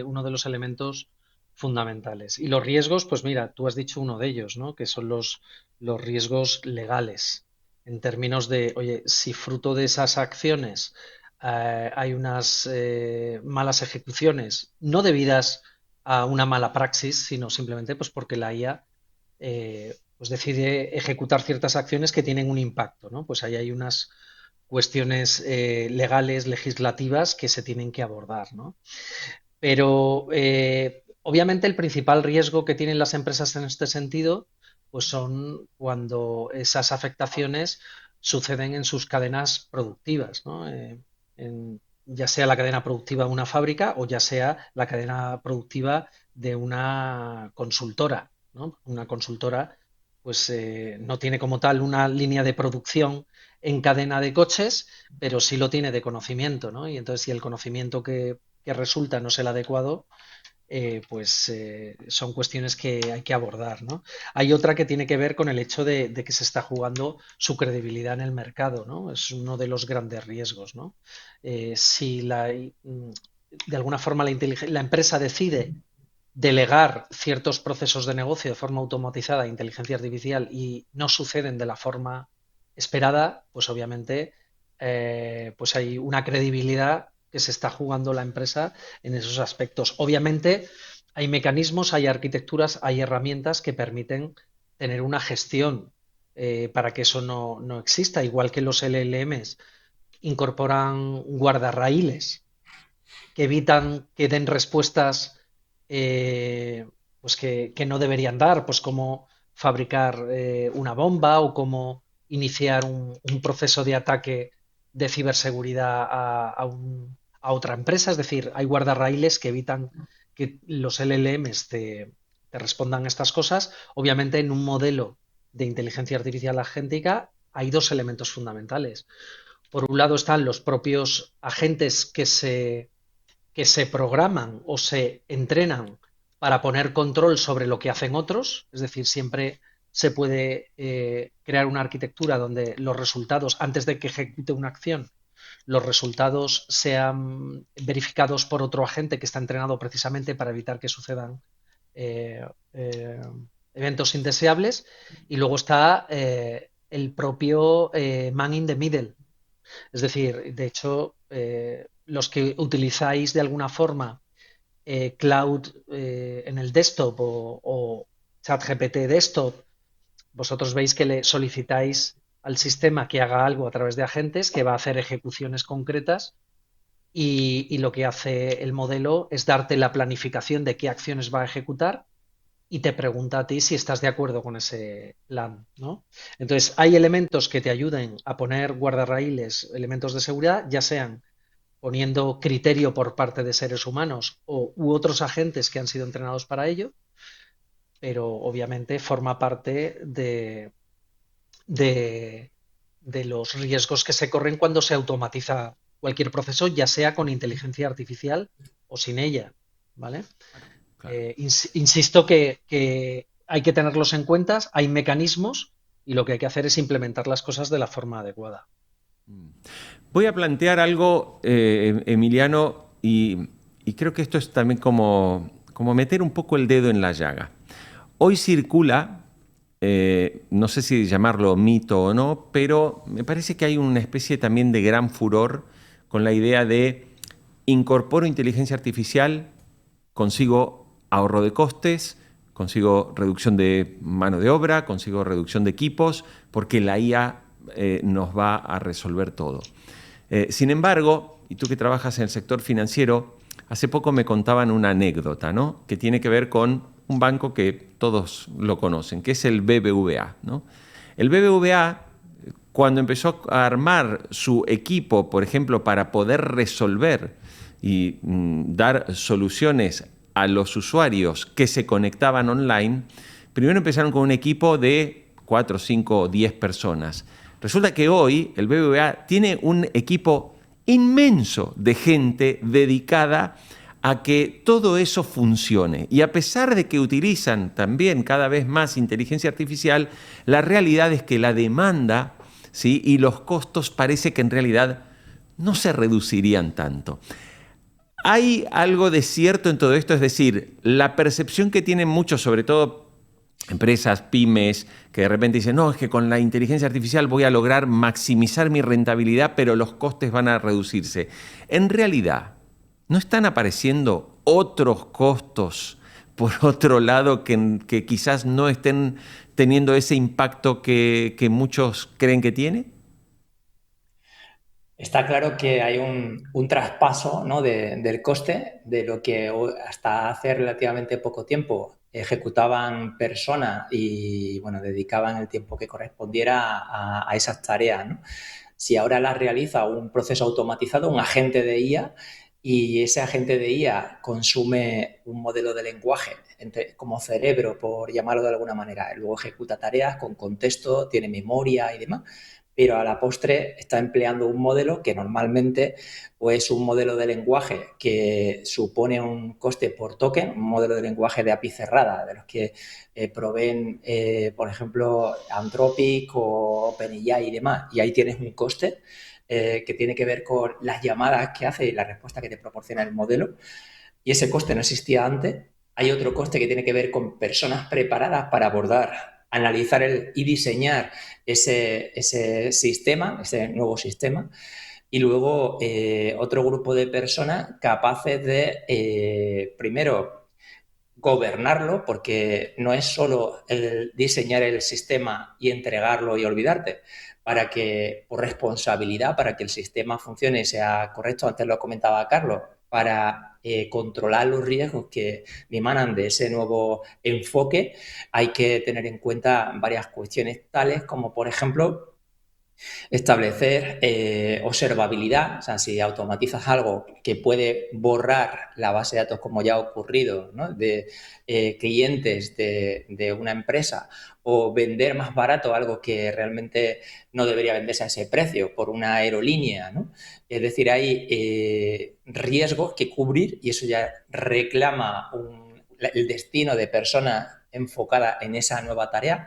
uno de los elementos fundamentales. Y los riesgos, pues mira, tú has dicho uno de ellos, ¿no? Que son los riesgos legales, en términos de, oye, si fruto de esas acciones hay unas malas ejecuciones, no debidas a una mala praxis, sino simplemente pues porque la IA pues decide ejecutar ciertas acciones que tienen un impacto, ¿no? Pues ahí hay unas cuestiones legales, legislativas que se tienen que abordar, ¿no? Pero obviamente el principal riesgo que tienen las empresas en este sentido, pues son cuando esas afectaciones suceden en sus cadenas productivas, ¿no? Ya sea la cadena productiva de una fábrica o ya sea la cadena productiva de una consultora, ¿no? Una consultora pues no tiene como tal una línea de producción en cadena de coches, pero sí lo tiene de conocimiento, ¿no? Y entonces si el conocimiento que resulta no es el adecuado, son cuestiones que hay que abordar, ¿no? Hay otra que tiene que ver con el hecho de que se está jugando su credibilidad en el mercado, ¿no? Es uno de los grandes riesgos, ¿no? Si de alguna forma la empresa decide delegar ciertos procesos de negocio de forma automatizada a inteligencia artificial y no suceden de la forma esperada, pues obviamente pues hay una credibilidad que se está jugando la empresa en esos aspectos. Obviamente hay mecanismos, hay arquitecturas, hay herramientas que permiten tener una gestión para que eso no exista, igual que los LLMs incorporan guardarraíles que evitan que den respuestas pues que no deberían dar, pues como fabricar una bomba o como iniciar un proceso de ataque de ciberseguridad a otra empresa. Es decir, hay guardarraíles que evitan que los LLMs te respondan estas cosas. Obviamente, en un modelo de inteligencia artificial agéntica hay dos elementos fundamentales. Por un lado están los propios agentes que se programan o se entrenan para poner control sobre lo que hacen otros, es decir, siempre se puede crear una arquitectura donde los resultados, antes de que ejecute una acción, los resultados sean verificados por otro agente que está entrenado precisamente para evitar que sucedan eh, eh, eventos indeseables. Y luego está el propio man in the middle, es decir, de hecho, los que utilizáis de alguna forma cloud en el desktop o ChatGPT desktop, vosotros veis que le solicitáis al sistema que haga algo a través de agentes, que va a hacer ejecuciones concretas y lo que hace el modelo es darte la planificación de qué acciones va a ejecutar y te pregunta a ti si estás de acuerdo con ese plan, ¿no? Entonces, hay elementos que te ayuden a poner guardarraíles, elementos de seguridad, ya sean poniendo criterio por parte de seres humanos u otros agentes que han sido entrenados para ello, pero obviamente forma parte de, de los riesgos que se corren cuando se automatiza cualquier proceso, ya sea con inteligencia artificial o sin ella, ¿vale? Claro. Insisto que hay que tenerlos en cuenta, hay mecanismos y lo que hay que hacer es implementar las cosas de la forma adecuada. Voy a plantear algo, Emiliano, y creo que esto es también como meter un poco el dedo en la llaga. Hoy circula, no sé si llamarlo mito o no, pero me parece que hay una especie también de gran furor con la idea de incorporo inteligencia artificial, consigo ahorro de costes, consigo reducción de mano de obra, consigo reducción de equipos, porque la IA nos va a resolver todo. Sin embargo, y tú que trabajas en el sector financiero, hace poco me contaban una anécdota, ¿no? Que tiene que ver con un banco que todos lo conocen, que es el BBVA, ¿no? El BBVA, cuando empezó a armar su equipo, por ejemplo, para poder resolver y dar soluciones a los usuarios que se conectaban online, primero empezaron con un equipo de 4, 5 o 10 personas. Resulta que hoy el BBVA tiene un equipo inmenso de gente dedicada a que todo eso funcione. Y a pesar de que utilizan también cada vez más inteligencia artificial, la realidad es que la demanda, ¿sí?, y los costos parece que en realidad no se reducirían tanto. ¿Hay algo de cierto en todo esto? Es decir, la percepción que tienen muchos, sobre todo empresas, pymes, que de repente dicen, no, es que con la inteligencia artificial voy a lograr maximizar mi rentabilidad, pero los costes van a reducirse. En realidad, ¿no están apareciendo otros costos por otro lado que quizás no estén teniendo ese impacto que muchos creen que tiene? Está claro que hay un traspaso, ¿no? Del coste de lo que hasta hace relativamente poco tiempo ejecutaban personas y bueno, dedicaban el tiempo que correspondiera a esas tareas, ¿no? Si ahora las realiza un proceso automatizado, un agente de IA, y ese agente de IA consume un modelo de lenguaje como cerebro, por llamarlo de alguna manera, luego ejecuta tareas con contexto, tiene memoria y demás, pero a la postre está empleando un modelo que normalmente o es un modelo de lenguaje que supone un coste por token, un modelo de lenguaje de API cerrada, de los que proveen, por ejemplo, Anthropic o OpenAI y demás, y ahí tienes un coste que tiene que ver con las llamadas que hace y la respuesta que te proporciona el modelo, y ese coste no existía antes. Hay otro coste que tiene que ver con personas preparadas para abordar, analizar y diseñar ese sistema, ese nuevo sistema, y luego otro grupo de personas capaces de, primero, gobernarlo, porque no es solo el diseñar el sistema y entregarlo y olvidarte, para que, por responsabilidad, para que el sistema funcione y sea correcto, antes lo comentaba Carlos, para controlar los riesgos que emanan de ese nuevo enfoque, hay que tener en cuenta varias cuestiones tales como, por ejemplo, establecer observabilidad, o sea, si automatizas algo que puede borrar la base de datos como ya ha ocurrido, ¿no? De clientes de una empresa, o vender más barato algo que realmente no debería venderse a ese precio por una aerolínea, ¿no? Es decir, hay riesgos que cubrir y eso ya reclama el destino de personas enfocadas en esa nueva tarea.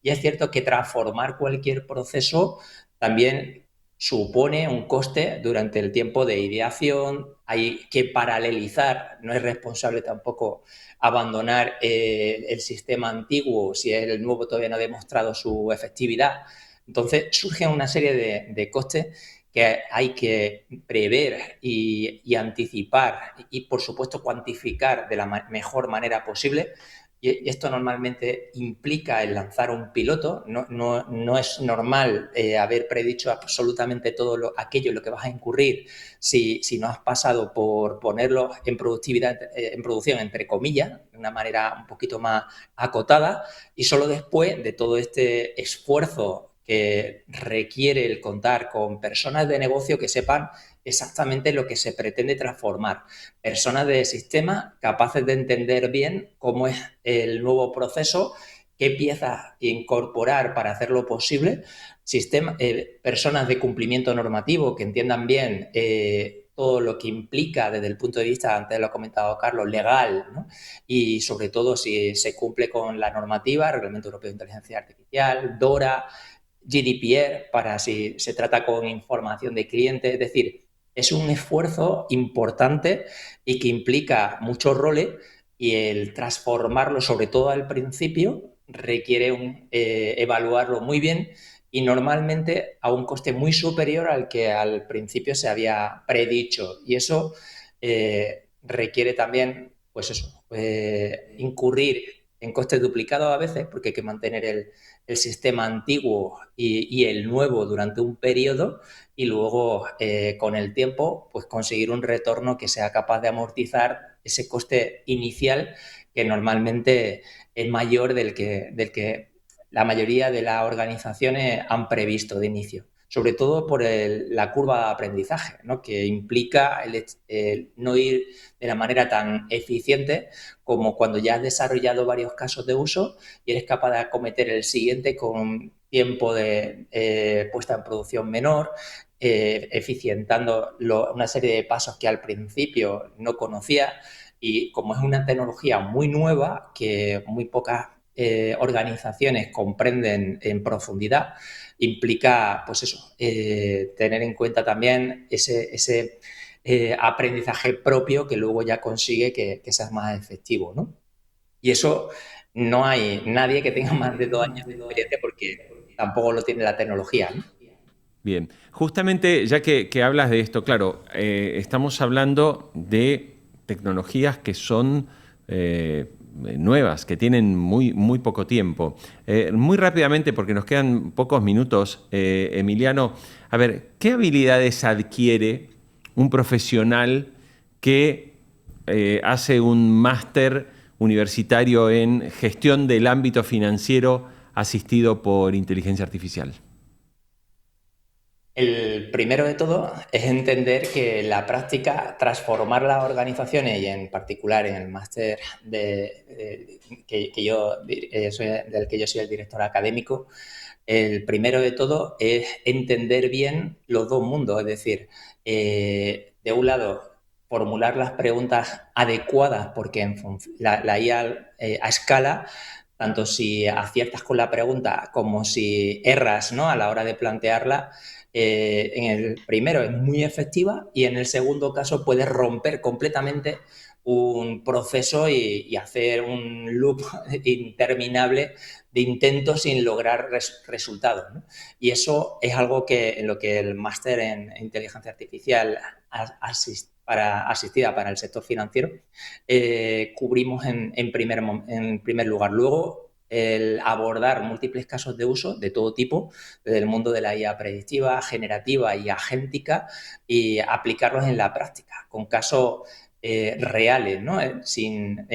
Y es cierto que transformar cualquier proceso también supone un coste durante el tiempo de ideación, hay que paralelizar, no es responsable tampoco abandonar el sistema antiguo si el nuevo todavía no ha demostrado su efectividad. Entonces surgen una serie de costes que hay que prever y anticipar y, por supuesto, cuantificar de la mejor manera posible. Y esto normalmente implica el lanzar un piloto. No es normal haber predicho absolutamente todo aquello en lo que vas a incurrir si no has pasado por ponerlo en productividad, en producción, entre comillas, de una manera un poquito más acotada, y solo después de todo este esfuerzo que requiere el contar con personas de negocio que sepan exactamente lo que se pretende transformar. Personas de sistema capaces de entender bien cómo es el nuevo proceso, qué piezas incorporar para hacerlo posible, personas de cumplimiento normativo que entiendan bien todo lo que implica desde el punto de vista, antes lo ha comentado Carlos, legal, ¿no? Y sobre todo si se cumple con la normativa, Reglamento Europeo de Inteligencia Artificial, DORA, GDPR, para si se trata con información de clientes. Es decir, es un esfuerzo importante y que implica muchos roles, y el transformarlo, sobre todo al principio, requiere evaluarlo muy bien y normalmente a un coste muy superior al que al principio se había predicho. Y eso requiere también, pues eso, incurrir en costes duplicados a veces, porque hay que mantener el sistema antiguo y el nuevo durante un periodo, y luego con el tiempo pues conseguir un retorno que sea capaz de amortizar ese coste inicial, que normalmente es mayor del que la mayoría de las organizaciones han previsto de inicio, sobre todo por la curva de aprendizaje, ¿no? Que implica el no ir de la manera tan eficiente como cuando ya has desarrollado varios casos de uso y eres capaz de acometer el siguiente con un tiempo de puesta en producción menor, eficientando una serie de pasos que al principio no conocía. Y como es una tecnología muy nueva que muy pocas organizaciones comprenden en profundidad, implica, pues eso, tener en cuenta también ese aprendizaje propio que luego ya consigue que sea más efectivo, ¿no? Y eso no hay nadie que tenga más de 2 años de experiencia porque tampoco lo tiene la tecnología, ¿no? Bien, justamente ya que hablas de esto, claro, estamos hablando de tecnologías que son nuevas, que tienen muy poco tiempo. Muy rápidamente, porque nos quedan pocos minutos, Emiliano, a ver, ¿qué habilidades adquiere un profesional que hace un máster universitario en gestión del ámbito financiero asistido por inteligencia artificial? El primero de todo es entender que la práctica, transformar las organizaciones y en particular en el máster del que yo soy el director académico, el primero de todo es entender bien los dos mundos, es decir, de un lado, formular las preguntas adecuadas, porque la IA a escala, tanto si aciertas con la pregunta como si erras, ¿no?, a la hora de plantearla, en el primero es muy efectiva y en el segundo caso puedes romper completamente un proceso y hacer un loop interminable de intentos sin lograr resultados, ¿no? Y eso es algo en lo que el máster en inteligencia artificial asistida para el sector financiero cubrimos en primer lugar. Luego, el abordar múltiples casos de uso de todo tipo, desde el mundo de la IA predictiva, generativa y agéntica, y aplicarlos en la práctica, con casos reales, ¿no? Sin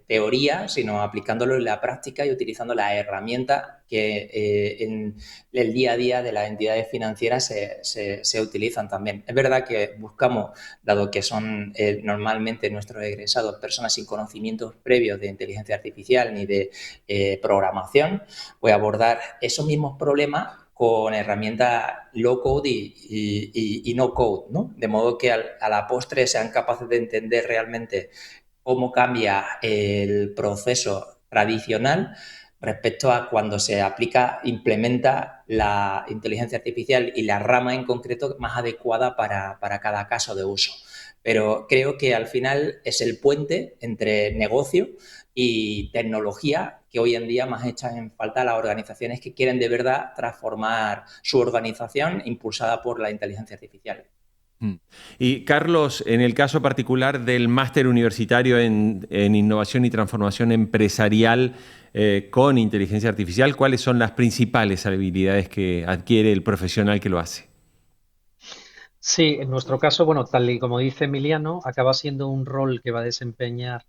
teoría, sino aplicándolo en la práctica y utilizando las herramientas que en el día a día de las entidades financieras se utilizan también. Es verdad que buscamos, dado que son normalmente nuestros egresados personas sin conocimientos previos de inteligencia artificial ni de programación, pues abordar esos mismos problemas con herramientas low code y no code, ¿no? De modo que a la postre sean capaces de entender realmente cómo cambia el proceso tradicional respecto a cuando se implementa la inteligencia artificial y la rama en concreto más adecuada para cada caso de uso. Pero creo que al final es el puente entre negocio y tecnología que hoy en día más echan en falta las organizaciones que quieren de verdad transformar su organización impulsada por la inteligencia artificial. Y Carlos, en el caso particular del máster universitario en innovación y transformación empresarial con inteligencia artificial, ¿cuáles son las principales habilidades que adquiere el profesional que lo hace? Sí, en nuestro caso, bueno, tal y como dice Emiliano, acaba siendo un rol que va a desempeñar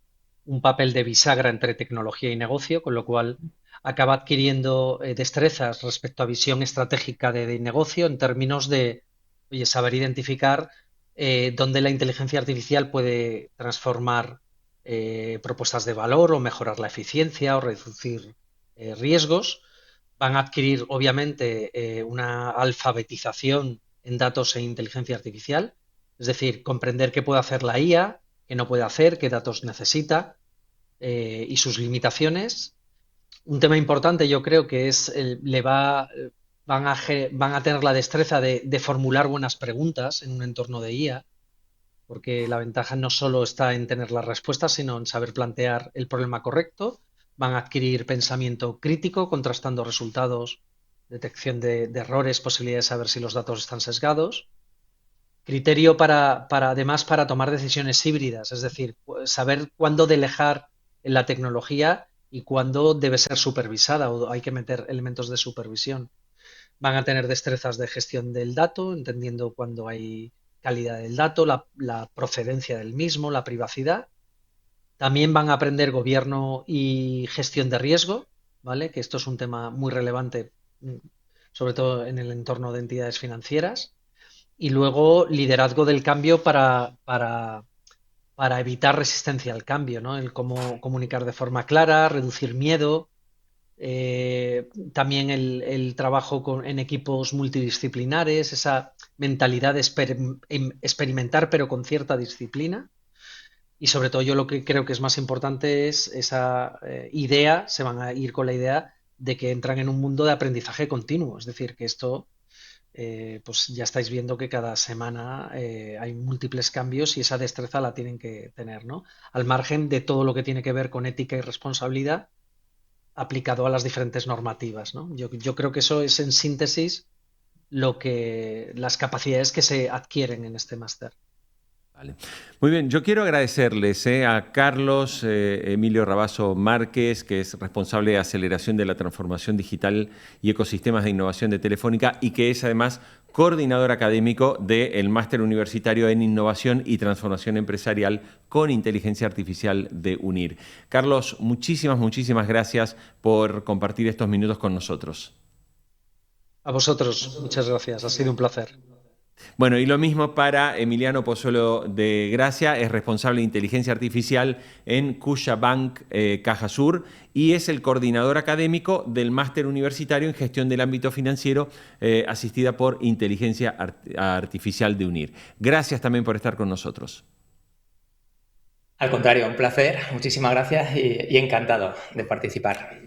un papel de bisagra entre tecnología y negocio, con lo cual acaba adquiriendo destrezas respecto a visión estratégica de negocio en términos de, oye, saber identificar dónde la inteligencia artificial puede transformar propuestas de valor o mejorar la eficiencia o reducir riesgos. Van a adquirir, obviamente, una alfabetización en datos e inteligencia artificial, es decir, comprender qué puede hacer la IA, qué no puede hacer, qué datos necesita y sus limitaciones. Un tema importante yo creo que es, van a tener la destreza de formular buenas preguntas en un entorno de IA, porque la ventaja no solo está en tener las respuestas, sino en saber plantear el problema correcto. Van a adquirir pensamiento crítico, contrastando resultados, detección de errores, posibilidades de saber si los datos están sesgados. Criterio además para tomar decisiones híbridas, es decir, saber cuándo delegar en la tecnología y cuándo debe ser supervisada o hay que meter elementos de supervisión. Van a tener destrezas de gestión del dato, entendiendo cuándo hay calidad del dato, la procedencia del mismo, la privacidad. También van a aprender gobierno y gestión de riesgo, ¿vale? Que esto es un tema muy relevante, sobre todo en el entorno de entidades financieras. Y luego liderazgo del cambio para evitar resistencia al cambio, ¿no? El cómo comunicar de forma clara, reducir miedo, también el trabajo en equipos multidisciplinares, esa mentalidad de experimentar pero con cierta disciplina. Y sobre todo yo lo que creo que es más importante es esa idea, se van a ir con la idea de que entran en un mundo de aprendizaje continuo, es decir, que esto pues ya estáis viendo que cada semana hay múltiples cambios y esa destreza la tienen que tener, ¿no? Al margen de todo lo que tiene que ver con ética y responsabilidad, aplicado a las diferentes normativas, ¿no? Yo creo que eso es, en síntesis, las capacidades que se adquieren en este máster. Vale. Muy bien, yo quiero agradecerles a Carlos Emilio Rabazo Márquez, que es responsable de aceleración de la transformación digital y ecosistemas de innovación de Telefónica y que es además coordinador académico del Máster Universitario en Innovación y Transformación Empresarial con Inteligencia Artificial de UNIR. Carlos, muchísimas gracias por compartir estos minutos con nosotros. A vosotros, muchas gracias, ha sido un placer. Bueno, y lo mismo para Emiliano Pozuelo de Gracia, es responsable de inteligencia artificial en CaixaBank Caja Sur y es el coordinador académico del Máster Universitario en Gestión del Ámbito Financiero, asistida por Inteligencia Artificial de UNIR. Gracias también por estar con nosotros. Al contrario, un placer, muchísimas gracias y encantado de participar.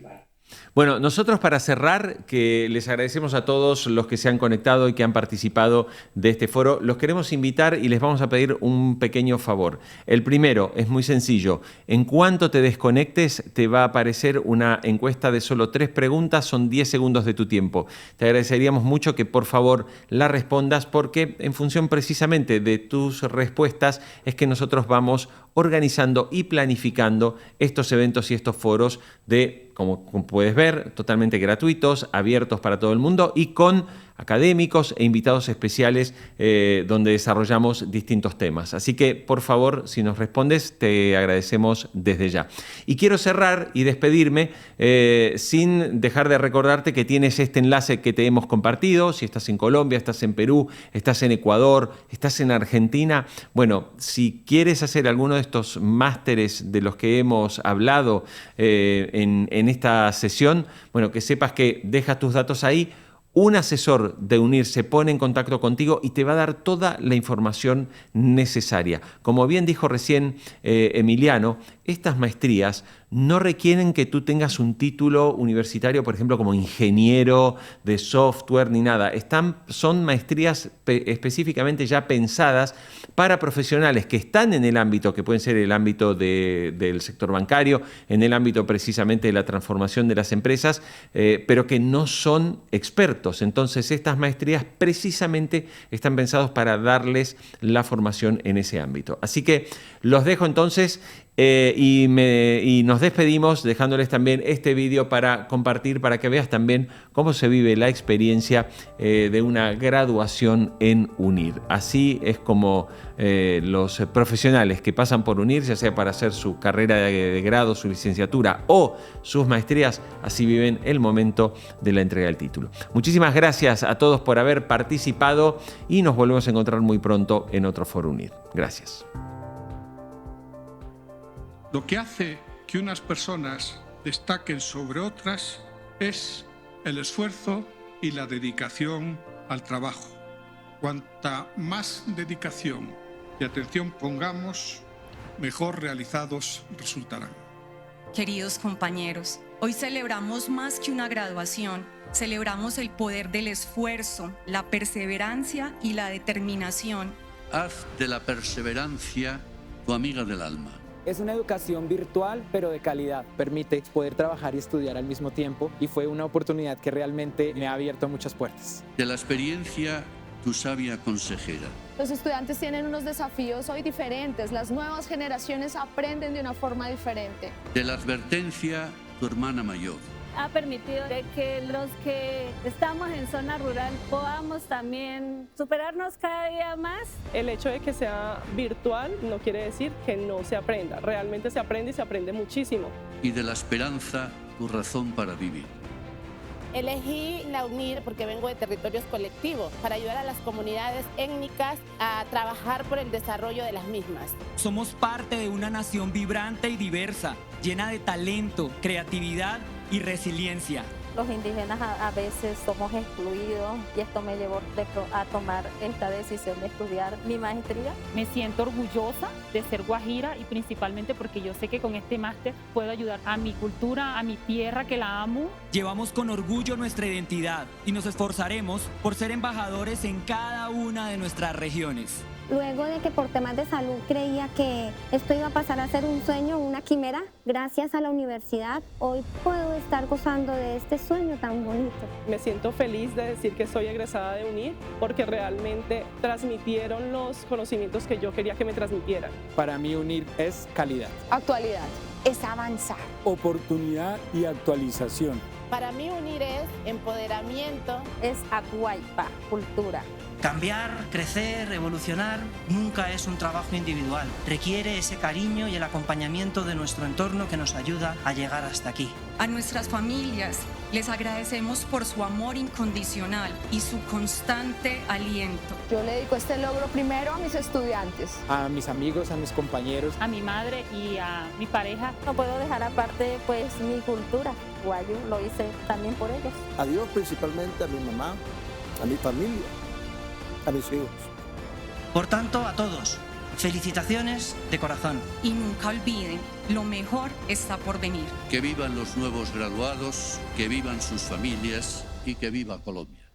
Bueno, nosotros para cerrar, que les agradecemos a todos los que se han conectado y que han participado de este foro, los queremos invitar y les vamos a pedir un pequeño favor. El primero es muy sencillo. En cuanto te desconectes, te va a aparecer una encuesta de solo 3 preguntas, son 10 segundos de tu tiempo. Te agradeceríamos mucho que por favor la respondas porque en función precisamente de tus respuestas es que nosotros vamos organizando y planificando estos eventos y estos foros de, como puedes ver, totalmente gratuitos, abiertos para todo el mundo y con académicos e invitados especiales donde desarrollamos distintos temas. Así que, por favor, si nos respondes, te agradecemos desde ya. Y quiero cerrar y despedirme sin dejar de recordarte que tienes este enlace que te hemos compartido. Si estás en Colombia, estás en Perú, estás en Ecuador, estás en Argentina. Bueno, si quieres hacer alguno de estos másteres de los que hemos hablado en esta sesión, bueno, que sepas que dejas tus datos ahí. Un asesor de UNIR se pone en contacto contigo y te va a dar toda la información necesaria. Como bien dijo recién Emiliano, estas maestrías no requieren que tú tengas un título universitario, por ejemplo, como ingeniero de software ni nada. Son maestrías específicamente ya pensadas para profesionales que están en el ámbito, que pueden ser el ámbito del sector bancario, en el ámbito precisamente de la transformación de las empresas, pero que no son expertos. Entonces, estas maestrías precisamente están pensadas para darles la formación en ese ámbito. Así que los dejo entonces y nos despedimos dejándoles también este vídeo para compartir, para que veas también cómo se vive la experiencia de una graduación en UNIR. Así es como los profesionales que pasan por UNIR, ya sea para hacer su carrera de grado, su licenciatura o sus maestrías, así viven el momento de la entrega del título. Muchísimas gracias a todos por haber participado y nos volvemos a encontrar muy pronto en otro Foro UNIR. Gracias. Lo que hace que unas personas destaquen sobre otras es el esfuerzo y la dedicación al trabajo. Cuanta más dedicación y atención pongamos, mejor realizados resultarán. Queridos compañeros, hoy celebramos más que una graduación, celebramos el poder del esfuerzo, la perseverancia y la determinación. Haz de la perseverancia tu amiga del alma. Es una educación virtual, pero de calidad. Permite poder trabajar y estudiar al mismo tiempo y fue una oportunidad que realmente me ha abierto muchas puertas. De la experiencia, tu sabia consejera. Los estudiantes tienen unos desafíos hoy diferentes. Las nuevas generaciones aprenden de una forma diferente. De la advertencia, tu hermana mayor. Ha permitido de que los que estamos en zona rural podamos también superarnos cada día más. El hecho de que sea virtual no quiere decir que no se aprenda. Realmente se aprende y se aprende muchísimo. Y de la esperanza, tu razón para vivir. Elegí la UNIR porque vengo de territorios colectivos para ayudar a las comunidades étnicas a trabajar por el desarrollo de las mismas. Somos parte de una nación vibrante y diversa, llena de talento, creatividad y resiliencia. Los indígenas a veces somos excluidos y esto me llevó a tomar esta decisión de estudiar mi maestría. Me siento orgullosa de ser guajira y principalmente porque yo sé que con este máster puedo ayudar a mi cultura, a mi tierra que la amo. Llevamos con orgullo nuestra identidad y nos esforzaremos por ser embajadores en cada una de nuestras regiones. Luego de que por temas de salud creía que esto iba a pasar a ser un sueño, una quimera, gracias a la universidad hoy puedo estar gozando de este sueño tan bonito. Me siento feliz de decir que soy egresada de UNIR porque realmente transmitieron los conocimientos que yo quería que me transmitieran. Para mí UNIR es calidad. Actualidad. Es avanzar. Oportunidad y actualización. Para mí UNIR es empoderamiento. Es Acuaipa, cultura. Cambiar, crecer, evolucionar nunca es un trabajo individual. Requiere ese cariño y el acompañamiento de nuestro entorno que nos ayuda a llegar hasta aquí. A nuestras familias les agradecemos por su amor incondicional y su constante aliento. Yo le dedico este logro primero a mis estudiantes, a mis amigos, a mis compañeros, a mi madre y a mi pareja. No puedo dejar aparte pues mi cultura. Guayú lo hice también por ellos. A Dios principalmente, a mi mamá, a mi familia, a mis hijos. Por tanto, a todos, felicitaciones de corazón. Y nunca olviden, lo mejor está por venir. Que vivan los nuevos graduados, que vivan sus familias y que viva Colombia.